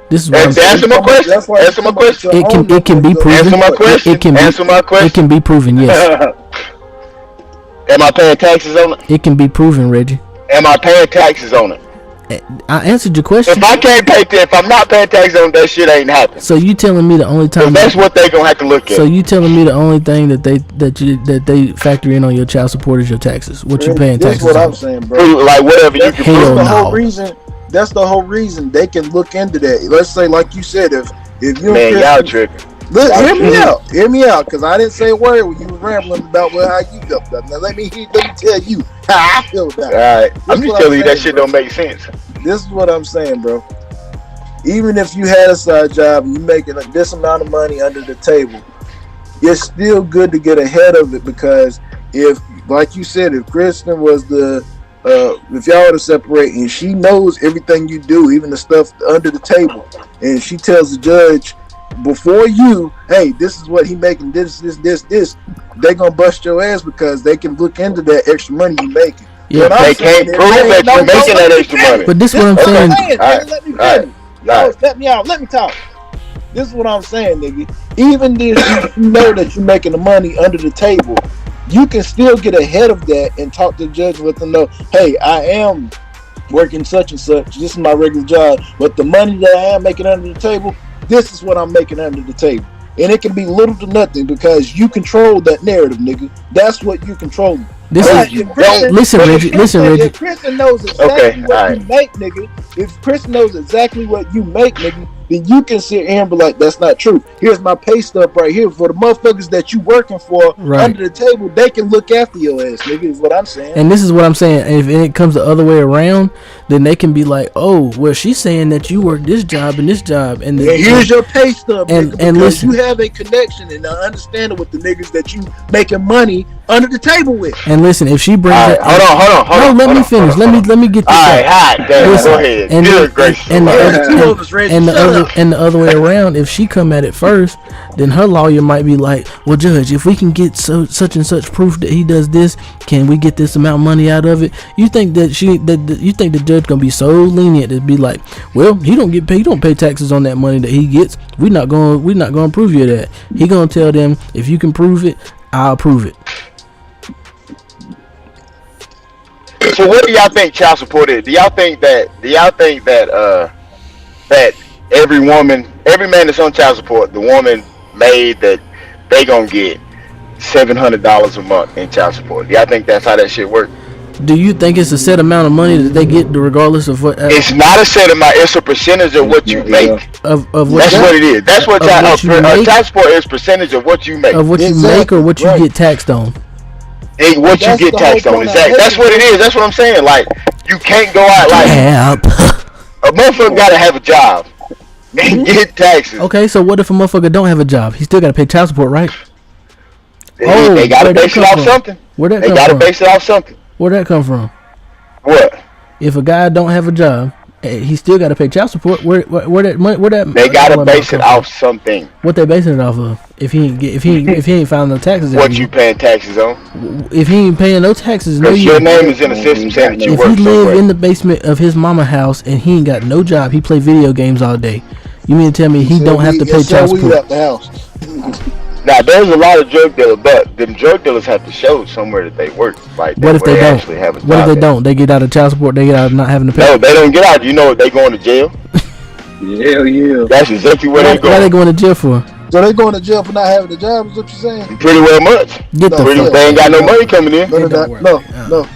this is what
answer my question. Answer my question.
It can be proven.
Answer my question. Answer my question.
It can be proven. Yes.
Am I paying taxes on it?
It can be proven, Reggie.
Am I paying taxes on it?
I answered your question.
If I can't pay, if I'm not paying taxes on that shit, ain't happening.
So you telling me the only time?
That's what they gonna have to look at.
So you telling me the only thing that they factor in on your child support is your taxes? What you paying taxes?
That's what
on?
I'm saying, bro.
Like whatever you can.
That's the whole reason. That's the whole reason they can look into that. Let's say, like you said, if you
y'all tripping.
Hear me out, because I didn't say a word when you were rambling about how you felt. Now let me tell you how I feel about it.
All right, I'm just telling you that shit don't make sense.
This is what I'm saying, bro. Even if you had a side job and you making like this amount of money under the table, it's still good to get ahead of it, because if, like you said, if Kristen was if y'all were to separate and she knows everything you do, even the stuff under the table, and she tells the judge before you, hey, this is what he making, this, they gonna bust your ass because they can look into that extra money you making.
Yeah, they can't prove that you're making that extra money.
But this is what I'm saying.
Let me finish. Y'all, let me out. Let me talk. This is what I'm saying, nigga. Even if you know that you're making the money under the table, you can still get ahead of that and talk to the judge and let them know, hey, I am working such and such. This is my regular job, but the money that I am making under the table, this is what I'm making under the table. And it can be little to nothing because you control that narrative, nigga. That's what you control.
Listen, Reggie.
If Kristen knows exactly what you make, nigga, if Kristen knows exactly what you make, nigga, then you can sit here and be like, that's not true. Here's my pay stub right here for the motherfuckers that you working for under the table. They can look after your ass, nigga, is what I'm saying.
And this is what I'm saying. If it comes the other way around, then they can be like, oh, well, she's saying that you work this job and this job. And
here's your pay stub, nigga,
and listen,
you have a connection and an understanding with the niggas that you making money under the table with.
And listen, if she brings
it, hold on.
Let me finish. Let me get this
out. Go ahead.
And the other way around, if she come at it first, then her lawyer might be like, well, judge, if we can get such and such proof that he does this, can we get this amount of money out of it? You think that you think the judge gonna be so lenient to be like, well, he don't pay taxes on that money that he gets. We're not gonna prove you that. He gonna tell them, if you can prove it, I'll prove it.
So what do y'all think child support is? Do y'all think that that every man that's on child support, the woman made that they gonna get $700 a month in child support? Do y'all think that's how that shit works?
Do you think it's a set amount of money that they get regardless of what?
It's not a set amount. It's a percentage of what you make.
Of what?
That's what it is. That's what child support is. Percentage of what you make.
Of what you make or what you get taxed on.
What you get taxed on. Exactly. That's what it is. That's what I'm saying. Like, you can't go out like a motherfucker gotta have a job and get taxes.
Okay, so what if a motherfucker don't have a job? He still gotta pay child support, right?
They gotta base it off something.
Where'd that come from?
They gotta base it off something.
Where'd that come from?
What?
If a guy don't have a job Hey, he still got to pay child support. Where that?
They gotta base it off something.
What they basing it off of? If he ain't filing no taxes.
What you paying taxes on?
If he ain't paying no taxes,
because your name is in the system saying that you work.
If he live in the basement of his mama house and he ain't got no job, he play video games all day. You mean to tell me he don't have to pay child support?
Now there's a lot of drug dealers, but them drug dealers have to show somewhere that they work. Like
what if they don't? What if they don't? They get out of child support. They get out of not having to pay.
No, they don't get out. You know what? They going to jail.
Yeah.
That's exactly where they going.
Why they going to jail for?
So they going to jail for not having a job? Is what you're saying?
Pretty well much.
Get the fuck.
They ain't got no money coming in.
No.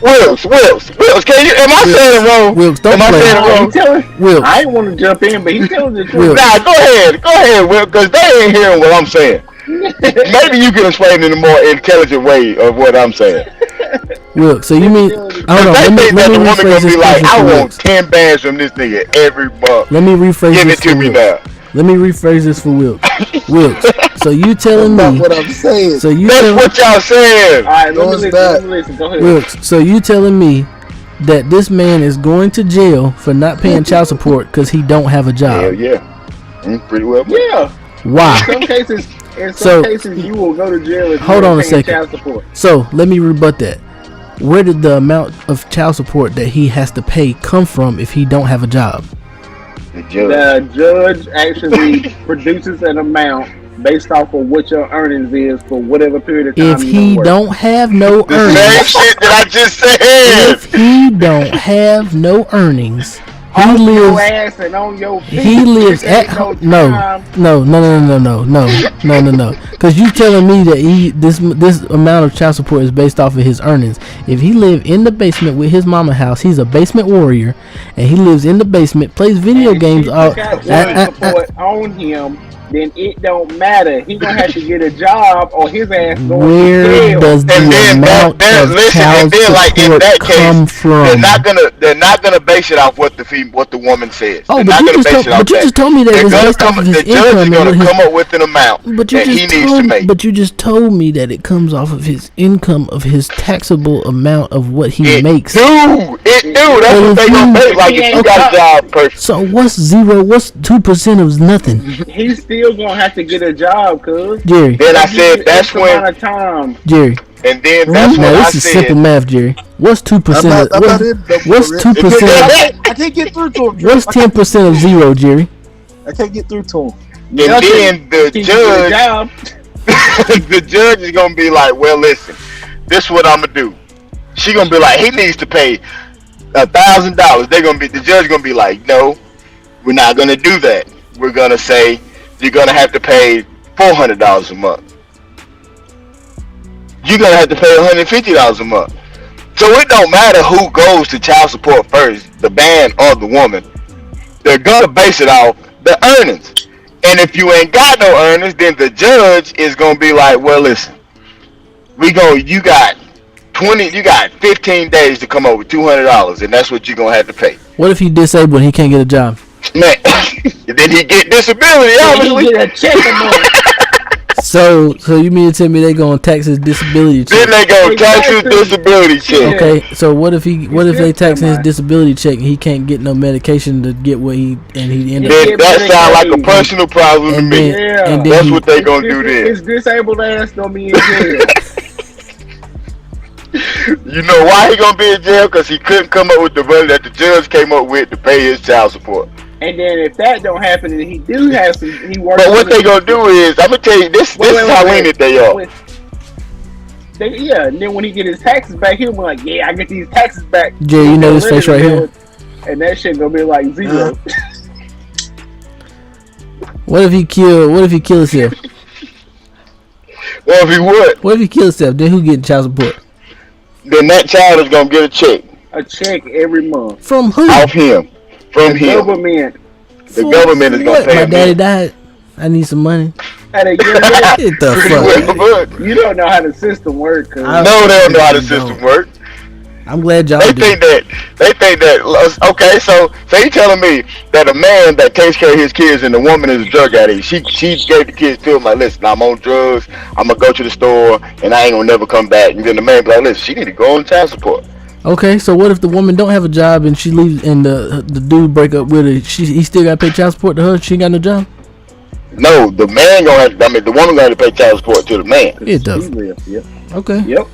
Wilkes. Can you? Am I saying it wrong?
Wilkes, don't play.
Wilkes. I ain't want to jump in, but he's telling the truth.
Nah, go ahead, Wilkes, because they ain't hearing what I'm saying. Maybe you can explain in a more intelligent way of what I'm saying.
Wilkes, so you mean? Hold on.
They think that the woman gonna be like, I want 10 bands from this nigga every month.
Let me rephrase
Give
this
it to me now.
Let me rephrase this for Wilkes. Wilkes, so you telling me?
That's what I'm saying.
So you
That's what y'all saying.
All right, let me listen. Go ahead.
Wilkes, so you telling me that this man is going to jail for not paying child support because he don't have a job?
Hell yeah. Pretty well.
Yeah.
Why?
In some cases, you will go to jail if you
hold on a
paying
second.
child support.
So let me rebut that. Where did the amount of child support that he has to pay come from if he don't have a job?
The
judge actually produces an amount based off of what your earnings is for whatever period of time.
If he don't have no earnings,
same shit that I just said.
If he don't have no earnings, he lives at home. No. Because you telling me that this amount of child support is based off of his earnings. If he live in the basement with his mama house, he's a basement warrior, and he lives in the basement, plays video games.
Support on him. Then it don't matter. He gonna have to get a job, or his ass going
Where
to jail.
does the amount of child support come from?
They're not gonna base it off what the woman says.
Oh, but you just told me that it's based off of his income.
The judge is gonna come up with an amount that he needs to make.
But you just told me that it comes off of his income, of his taxable amount of what he makes.
It do. That's what they gonna base. Like if you got a job, person.
So what's 2% of nothing?
He's still gonna have to get a job, cuz.
Jerry.
Then I said that's when.
Jerry.
And then that's when I said.
This is simple math, Jerry. What's 2%? What's 2%?
I can't get through to him.
What's 10% of 0, Jerry?
I can't get through to him.
And then the judge is gonna be like, well, listen, this is what I'm gonna do. She gonna be like, he needs to pay $1,000. The judge gonna be like, no, we're not gonna do that. We're gonna say you're gonna have to pay $400 a month. You're gonna have to pay $150 a month. So it don't matter who goes to child support first, the man or the woman. They're gonna base it off the earnings. And if you ain't got no earnings, then the judge is gonna be like, well, listen, you got 15 days to come up with $200, and that's what you're gonna have to pay.
What if he's disabled and he can't get a job?
Man, then he get disability, obviously.
He get a check a month.
So you mean to tell me they gonna tax his disability check?
Then they gonna tax his disability check.
Okay, so what if they tax his disability check and he can't get no medication to get what he end up?
That sounds like a personal problem to me.
And
that's what they gonna do then.
His disabled ass gonna be in jail.
You know why he gonna be in jail? Because he couldn't come up with the money that the judge came up with to pay his child support.
And then if that don't happen, and he do have some, he works.
But what they gonna do is, I'm gonna tell you this is how lenient they are.
And then when he get his taxes back, he'll be like, "Yeah, I get these taxes back."
Jay, you know this face right here.
And that shit gonna be like 0.
What if he kill himself?
Well, if he would.
What if he kill himself? Then who getting child support?
Then that child is gonna get a check.
A check every month.
From who?
Off him. From him.
Government.
The government is gonna pay him.
My daddy died. I need some money.
Get
the
fuck. You don't know how the system works.
No, they don't know how the system works.
I'm glad y'all
They think that. Okay, so you telling me that a man that takes care of his kids and the woman is a drug addict, she gave the kids to him like, listen, I'm on drugs, I'm gonna go to the store and I ain't gonna never come back. And then the man be like, listen, she need to go on child support.
Okay, so what if the woman don't have a job and she leaves and the dude break up with her? He still got to pay child support to her. She ain't got no job.
No, the man gonna have. I mean, the woman gonna have to pay child support to the man.
It does.
Yep.
Okay.
Yep.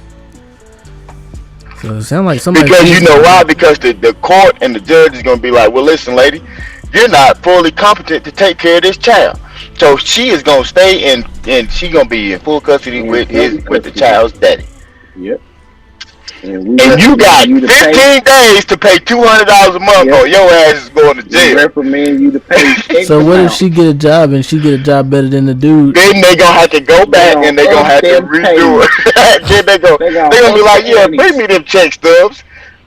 So it sounds like somebody.
Because you know why? Because the court and the judge is gonna be like, well, listen, lady, you're not fully competent to take care of this child. So she is gonna stay and she gonna be in full custody with the child's daddy.
Yep.
And you got 15 days to pay $200 a month, or your ass is going to jail.
We reprimand you to pay.
So what if she get a job and she get a job better than the dude?
Then they gonna have to go back and they gonna have to redo it. Then they gonna be like, yeah, bring me them check stubs.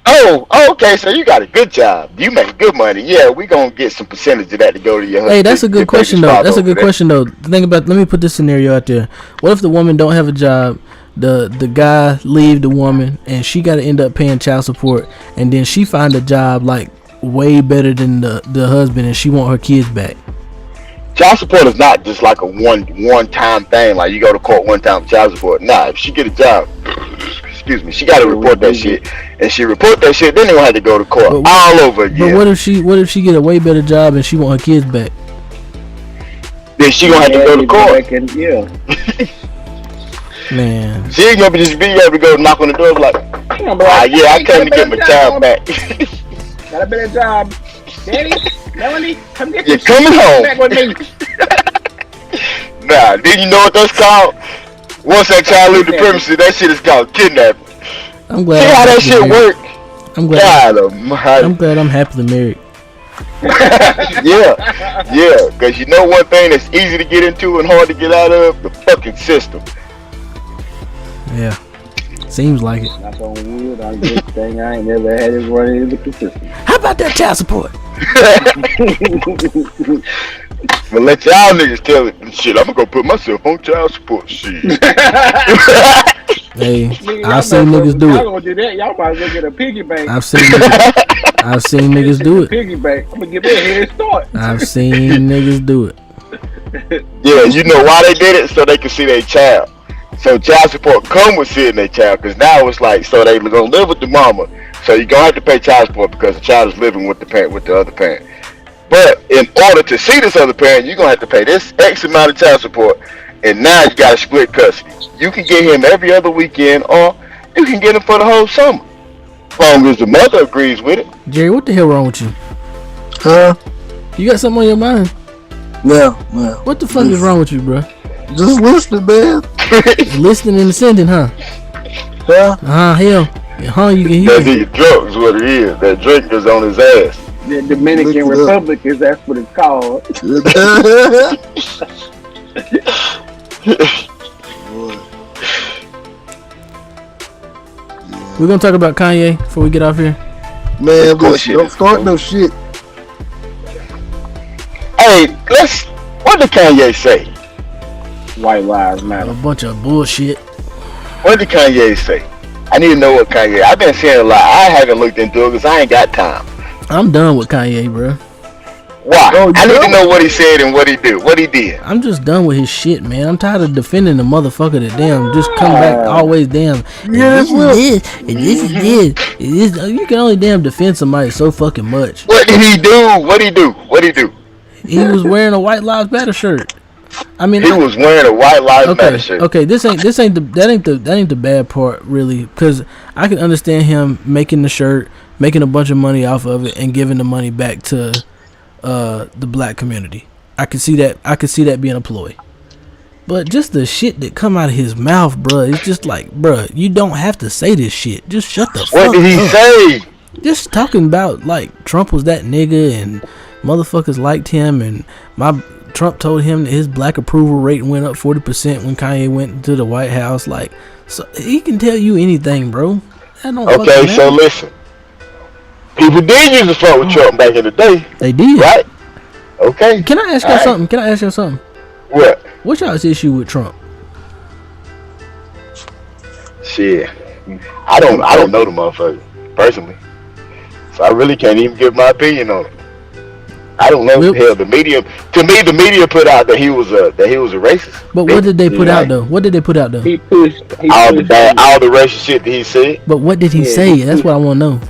Oh, okay, so you got a good job. You make good money. Yeah, we gonna get some percentage of that to go to your husband.
Hey, that's a good question though. That's a good question though. Think about. Let me put this scenario out there. What if the woman don't have a job? The guy leave the woman and she got to end up paying child support, and then she find a job like way better than the husband, and she want her kids back.
Child support is not just like a one time thing. Like you go to court one time for child support. Nah, if she get a job, excuse me, she got to report that shit, and she report that shit. Then they gonna have to go to court all over again.
But what if she get a way better job and she want her kids back?
Then she gonna have to go to court.
Yeah.
Man,
she ain't gonna just be able to go knock on the door like, yeah, I came to get my child back.
Got a better job, Daddy, Melanie, come get
You're coming home.
back with me.
Nah, then you know what that's called? Once that child leave the premises, that shit is called kidnapping.
I'm glad.
See how that shit work?
I'm glad. I'm glad I'm happily married.
yeah, because you know one thing that's easy to get into and hard to get out of? The fucking system.
Yeah, seems like it.
Knock on wood, I'm good thing I ain't never had it running into the system.
How about that child support?
But let y'all niggas tell it. Shit, I'm gonna go put myself on child support. Shit.
Hey, I've seen niggas do it.
Y'all gonna do that? Y'all might as well get a piggy bank.
I've seen niggas do it.
Piggy bank. I'm gonna get that head start.
I've seen niggas do it.
Yeah, you know why they did it? So they could see their child. So child support come with seeing their child, because now it's like, so they gonna live with the mama, so you're gonna have to pay child support because the child is living with the parent, with the other parent. But in order to see this other parent, you're gonna have to pay this X amount of child support, and now you gotta split custody. You can get him every other weekend, or you can get him for the whole summer, as long as the mother agrees with it.
Jerry, what the hell wrong with you?
Huh?
You got something on your mind?
No.
What the fuck is wrong with you, bro?
Just listening, man.
Listening and listening, huh?
Yeah.
Hell. Huh, you can hear.
That nigga drunk is what it is. That drink is on his ass.
The Dominican Republic is that's what it's called.
We're gonna talk about Kanye before we get off here.
Man, don't start no shit.
Hey, what did Kanye say?
White lives matter.
A bunch of bullshit.
What did Kanye say? I need to know what Kanye. I've been saying a lot. I haven't looked into it because I ain't got time.
I'm done with Kanye, bro.
Why? I need to know what he said and what he did. What he did.
I'm just done with his shit, man. I'm tired of defending the motherfucker that damn just come back always damn.
Yeah,
this is this, and this is this. And this. You can only damn defend somebody so fucking much.
What did he do? What he do?
He was wearing a White Lives Matter shirt. I mean,
he was wearing a White Lives Matter shirt.
Okay, that ain't the bad part really, because I can understand him making the shirt, making a bunch of money off of it, and giving the money back to the black community. I could see that being a ploy. But just the shit that come out of his mouth, bruh, it's just like, bruh, you don't have to say this shit. Just shut the fuck up.
What did he say?
Just talking about like Trump was that nigga and motherfuckers liked him, and Trump told him that his black approval rate went up 40% when Kanye went to the White House. Like, so he can tell you anything, bro.
Okay, so listen. People did use to fuck with Trump back in the day.
They did,
right? Okay.
Can I ask you something?
What?
What's y'all's issue with Trump?
Shit, I don't know the motherfucker personally, so I really can't even give my opinion on it. I don't know. Hell, the media. To me, the media put out that he was a racist.
But what did they put out though? What did they put out though?
He pushed
all the racist shit that he said.
But what did he say? That's what I want to know.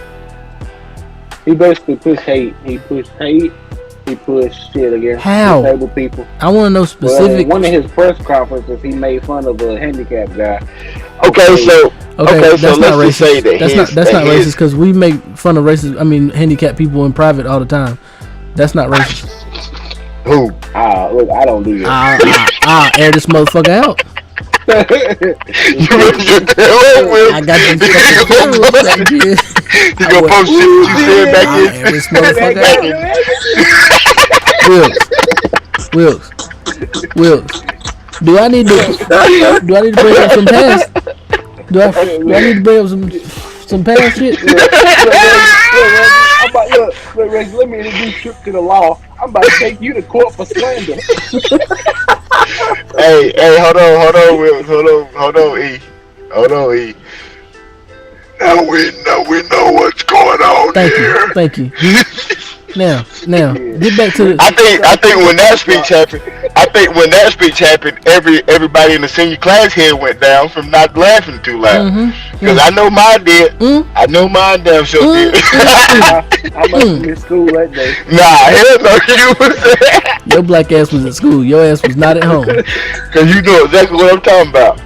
He basically pushed hate. He pushed shit against disabled people.
I want to know specific.
One of his press conferences, he made fun of a handicapped guy.
Okay, so let's just say that
that's not racist because we make fun of handicapped people in private all the time. That's not racist.
Who?
Look, I don't do that.
Air this motherfucker out.
I
got these fucking cameras back here.
You gonna post shit you said back here?
Air this motherfucker out. Wilkes. Do I need to bring up some past? Do I need to bring up some past shit?
Look, Reggie, let me introduce you to the law. I'm about to take you to court for slander.
Hey, hold on, Wilkes. Hold on, E. Now we know what's going on here.
Thank you. Now, get back to the.
I think when that speech happened, everybody in the senior class head went down from not laughing too loud. Because I know mine did. I know mine damn sure did.
I must have been in school that day.
Nah, hell no, you was there.
Your black ass was at school. Your ass was not at home.
Because you know exactly what I'm talking about.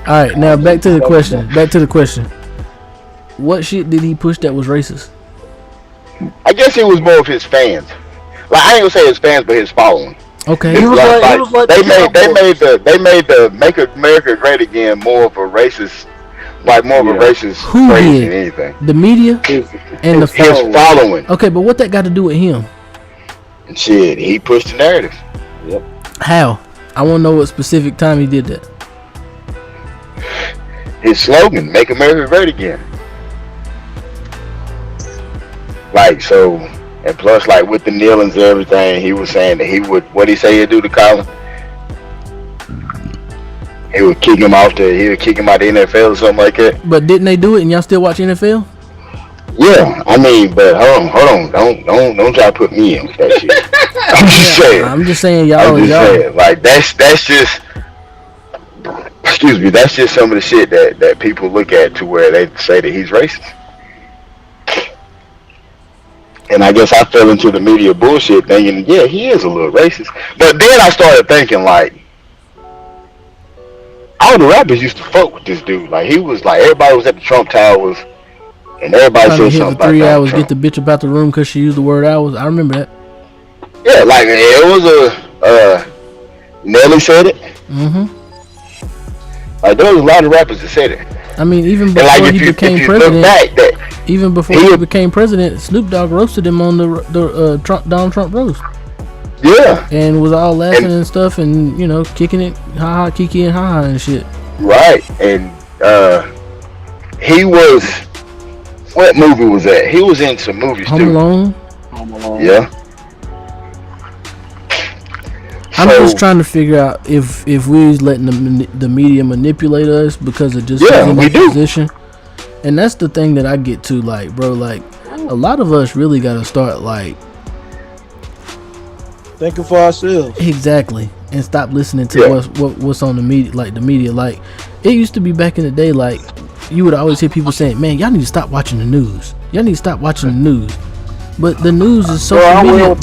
All right, now back to the question. What shit did he push that was racist?
I guess it was more of his fans. Like I ain't gonna say his fans, but his following.
Okay.
They made the Make America Great Again more of a racist, like more of a racist phrase than anything.
The media and
his following.
Okay, but what that got to do with him?
Shit, he pushed the narrative.
Yep.
How? I want to know what specific time he did that.
His slogan, "Make America Great Again." Like so, and plus, like with the kneelings and everything, he was saying that he would. What he say he'd do to Colin? He would kick him out the NFL or something like that.
But didn't they do it and y'all still watch NFL?
Yeah, I mean, but hold on, don't try to put me in with that shit. I'm just saying, y'all. Like that's just. Excuse me, that's just some of the shit that people look at to where they say that he's racist. And I guess I fell into the media bullshit thinking, yeah, he is a little racist. But then I started thinking, like, all the rappers used to fuck with this dude. Like, he was like, everybody was at the Trump Towers, and everybody said something about
3 hours,
Trump.
get the bitch about the room because she used the word hours. I remember that.
Yeah, like, it was Nelly said it. Like, there was a lot of rappers that said it.
I mean, even before he became president, Snoop Dogg roasted him on the Donald Trump roast.
Yeah.
And was all laughing and stuff and, kicking it, ha-ha, kiki and ha-ha and shit.
Right. And he was, what movie was that? He was in some movies too.
Home Alone.
Yeah.
I'm just trying to figure out if we was letting the media manipulate us because of just in that position. And that's the thing that I get to, like, bro, like, a lot of us really got to start, like,
thinking for ourselves.
Exactly. And stop listening to what's on the media, like, it used to be back in the day, like, you would always hear people saying, man, y'all need to stop watching the news. But the news is social media.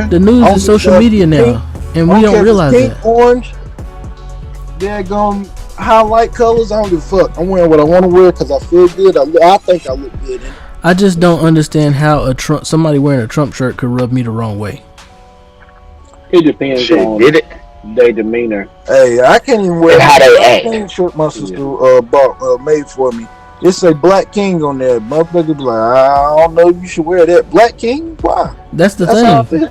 The news is social media now, and we don't realize that.
Orange, they're going highlight colors. I don't give a fuck. I'm wearing what I want to wear because I feel good. I think I look good in it.
I just don't understand how somebody wearing a Trump shirt could rub me the wrong way.
It depends on their demeanor.
Hey, I can't even wear a shirt my sister made for me. It say Black King on there. Motherfucker be like, I don't know if you should wear that. Black King? Why?
That's the thing. I
feel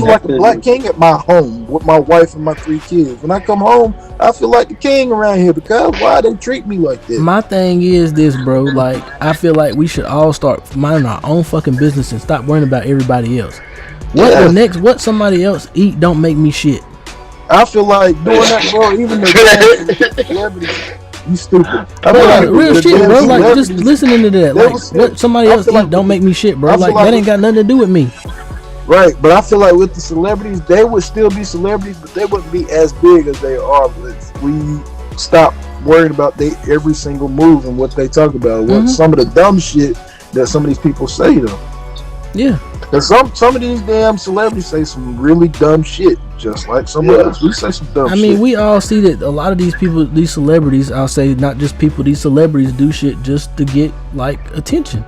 like a Black King at my home with my wife and my 3 kids. When I come home, I feel like the king around here because why they treat me like this?
My thing is this, bro. Like, I feel like we should all start minding our own fucking business and stop worrying about everybody else. What somebody else eat don't make me shit.
I feel like doing that, bro. Even the celebrities. You stupid.
Real shit, bro. Like, just listening to that. Like, what somebody else eat don't make me shit, bro. Like, that ain't got nothing to do with me.
Right, but I feel like with the celebrities, they would still be celebrities, but they wouldn't be as big as they are. If we stop worrying about every single move and what they talk about, what some of the dumb shit that some of these people say though.
Yeah,
because some of these damn celebrities say some really dumb shit, just like some of us. We say some dumb shit.
I mean, we all see that a lot of these people, these celebrities, I'll say not just people, these celebrities do shit just to get like attention.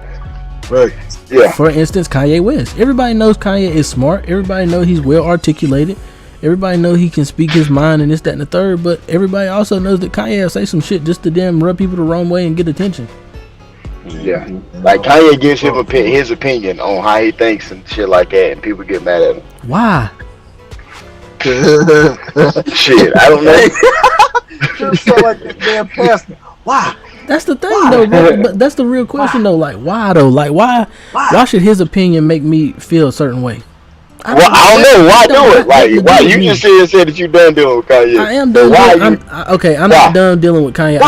Right.
Yeah.
For instance, Kanye West. Everybody knows Kanye is smart. Everybody knows he's well articulated. Everybody knows he can speak his mind and this, that, and the third. But everybody also knows that Kanye will say some shit just to damn rub people the wrong way and get attention.
Yeah. Like Kanye gives him his opinion on how he thinks and shit like that, and people get mad at him.
Why?
Shit, I don't know.
Just so like that damn pastor. Why?
That's the thing though, bro. But that's the real question though. Like, why though? Like, why should his opinion make me feel a certain way?
I don't know. Why do it? Like, why you just said that you done dealing with Kanye?
I am done. I'm not done dealing with Kanye.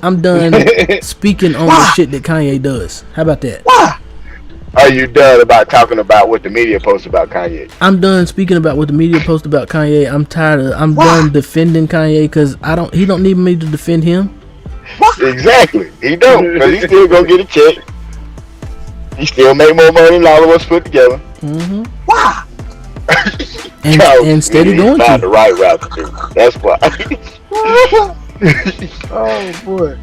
I'm done speaking on the shit that Kanye does. How about that?
Why?
Are you done about talking about what the media posts about Kanye?
I'm done speaking about what the media posts about Kanye. I'm tired of. I'm done defending Kanye because he don't need me to defend him.
Exactly. He don't, because he still gonna get a check. He still make more money than all of us put together.
Mm-hmm.
Why?
and steady going
to the right route to do. That's why.
Oh boy.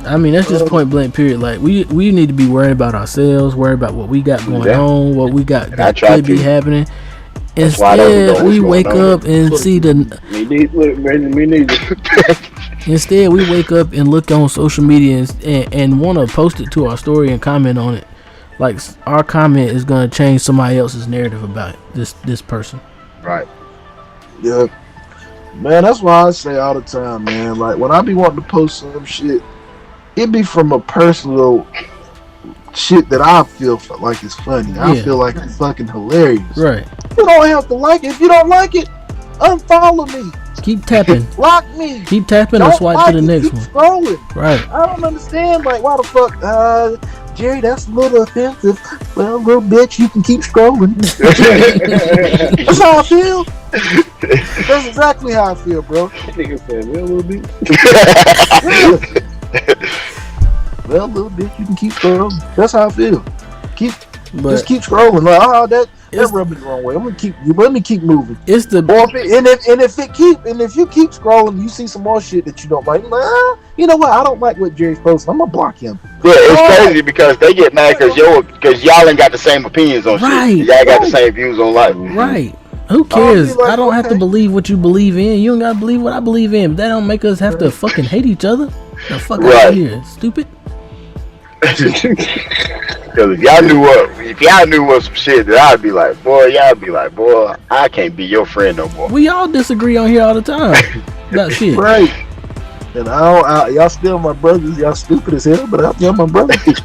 I mean, that's just point blank period. Like we need to be worried about ourselves, worried about what we got going on, what we got that could be happening. Instead, we wake up and see the. Instead, we wake up and look on social media and want to post it to our story and comment on it. Like our comment is gonna change somebody else's narrative about this person.
Right.
Yeah. Man, that's why I say all the time, man. Like when I be wanting to post some shit, it be from a personal shit that I feel like it's funny. I feel like it's fucking hilarious.
Right.
You don't have to like it. If you don't like it, unfollow me.
Keep tapping.
Block me.
Keep tapping and swipe to the next one.
Scrolling.
Right.
I don't understand. Like, why the fuck, Jerry? That's a little offensive. Well, little bitch, you can keep scrolling. That's how I feel. That's exactly how I feel, bro.
Nigga said, well, little bitch.
Well, little bitch, you can keep scrolling. That's how I feel. Just keep scrolling. Like, that rubbed me the wrong way. Let me keep moving.
It's the
if you keep scrolling, you see some more shit that you don't like. You know what? I don't like what Jerry's posting. I'm gonna block him.
Yeah, it's crazy because they get mad because y'all ain't got the same opinions on shit. Y'all got the same views on life.
Right. Who cares? I don't have to believe what you believe in. You don't gotta believe what I believe in. But that don't make us have to fucking hate each other. The fuck out of here, stupid.
Because if y'all knew what some shit that I'd be like, boy, I can't be your friend no more.
We all disagree on here all the time about shit.
Right. And y'all still my brothers. Y'all stupid as hell, but y'all my brothers.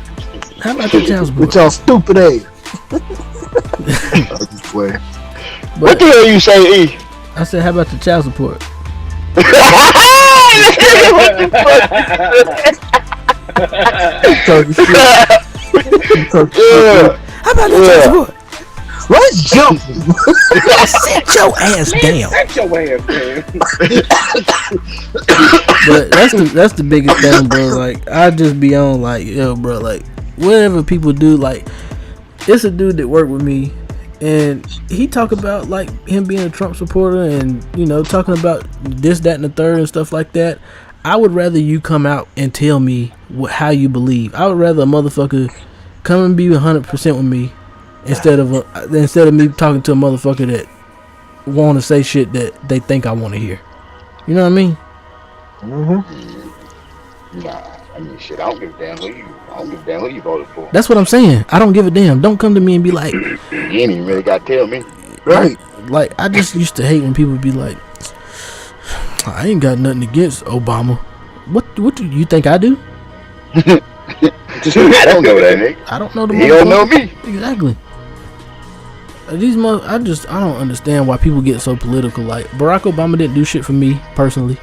How about the child support?
With y'all stupid ass. I was just playing.
What the hell you say, E?
I said, how about the child support?
Talking shit.
How about the child support?
Let's jump.
Sit your ass down.
Sit your ass down.
But that's the biggest thing, bro. Like I just be on like, yo, bro, like whatever people do, like it's a dude that worked with me and he talk about like him being a Trump supporter and talking about this, that, and the third and stuff like that. I would rather you come out and tell me how you believe. I would rather a motherfucker come and be 100% with me instead of me talking to a motherfucker that want to say shit that they think I want to hear. You know what I mean?
Nah, I mean shit. I don't give a damn who you voted for.
That's what I'm saying. I don't give a damn. Don't come to me and be like,
you ain't even really got to tell me.
Right.
Like I just used to hate when people be like, I ain't got nothing against Obama. What do you think I do?
I don't know that nigga.
I don't know the.
He don't know me.
Exactly. I don't understand why people get so political. Like Barack Obama didn't do shit for me personally.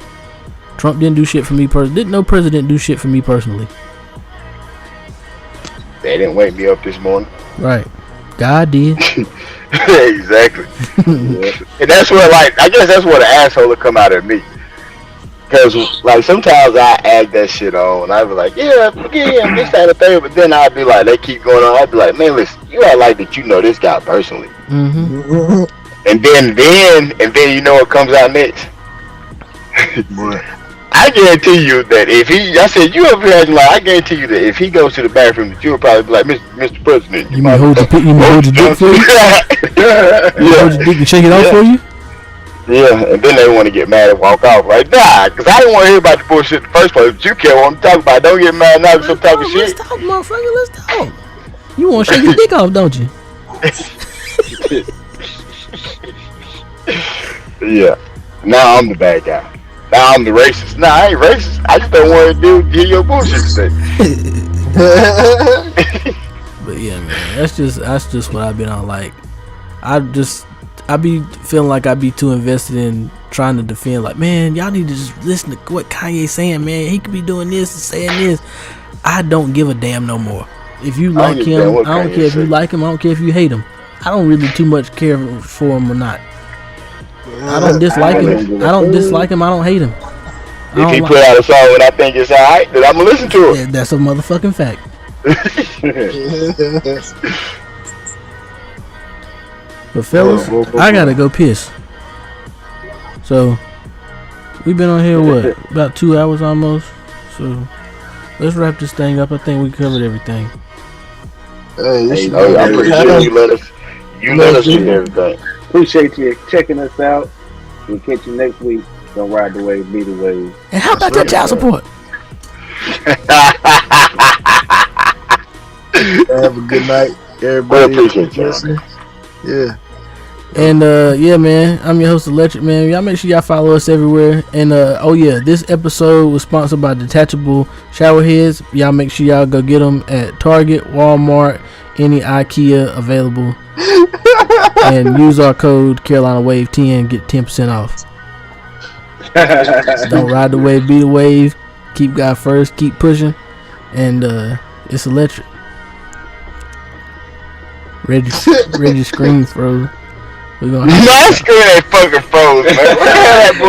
Trump didn't do shit for me personally. Didn't no president do shit for me personally.
They didn't wake me up this morning.
Right. God did.
Exactly. And that's where, like, I guess that's where the asshole will come out of me. Because, like, sometimes I act that shit on. I be like, yeah, this, that, and the third. But then I'd be like, they keep going on. I'd be like, man, listen, you act like that you know this guy personally.
Mm-hmm.
And then you know what comes out next?
What?
I guarantee you that if I said, you over here acting like, I guarantee you that if he goes to the bathroom, that you'll probably be like, Mr. President.
You mean hold your dick for you? You hold your dick and shake it off for you?
Yeah, and then they want to get mad and walk off. Like, nah, because I didn't want to hear about the bullshit in the first place. But you care what I'm talking about. Don't get mad now with some type of shit.
Let's talk, motherfucker. Let's talk. You want to shake your dick off, don't you?
Yeah. Now I'm the bad guy. Now I'm the racist. Nah, I ain't racist. I just don't want to hear your bullshit today.
But yeah, man, that's just what I've been on. Like, I be feeling like I be too invested in trying to defend. Like, man, y'all need to just listen to what Kanye's saying, man. He could be doing this and saying this. I don't give a damn no more. If you like him, I don't care if you like him. I don't care if you hate him. I don't really too much care for him or not. I don't dislike him. I don't dislike him. I don't hate him.
If he put out a song and I think it's alright, then I'm gonna listen to it.
Yeah, that's a motherfucking fact. But fellas, I gotta go piss. So we've been on here about 2 hours almost. So let's wrap this thing up. I think we covered everything.
I'm pretty sure you let us do everything.
Appreciate you checking us out. We'll catch you next week. Don't ride the wave, be the wave.
And how about that child support?
Have a good night, everybody.
Appreciate you.
Yeah.
And yeah, man, I'm your host Electric, man. Y'all make sure y'all follow us everywhere. And oh yeah, this episode was sponsored by detachable shower heads. Y'all make sure y'all go get them at Target, Walmart, any IKEA available. And use our code Carolina Wave 10, get 10% off. Don't ride the wave, be the wave. Keep God first, keep pushing. And it's electric. Reggie screen froze. My
screen ain't fucking froze, man.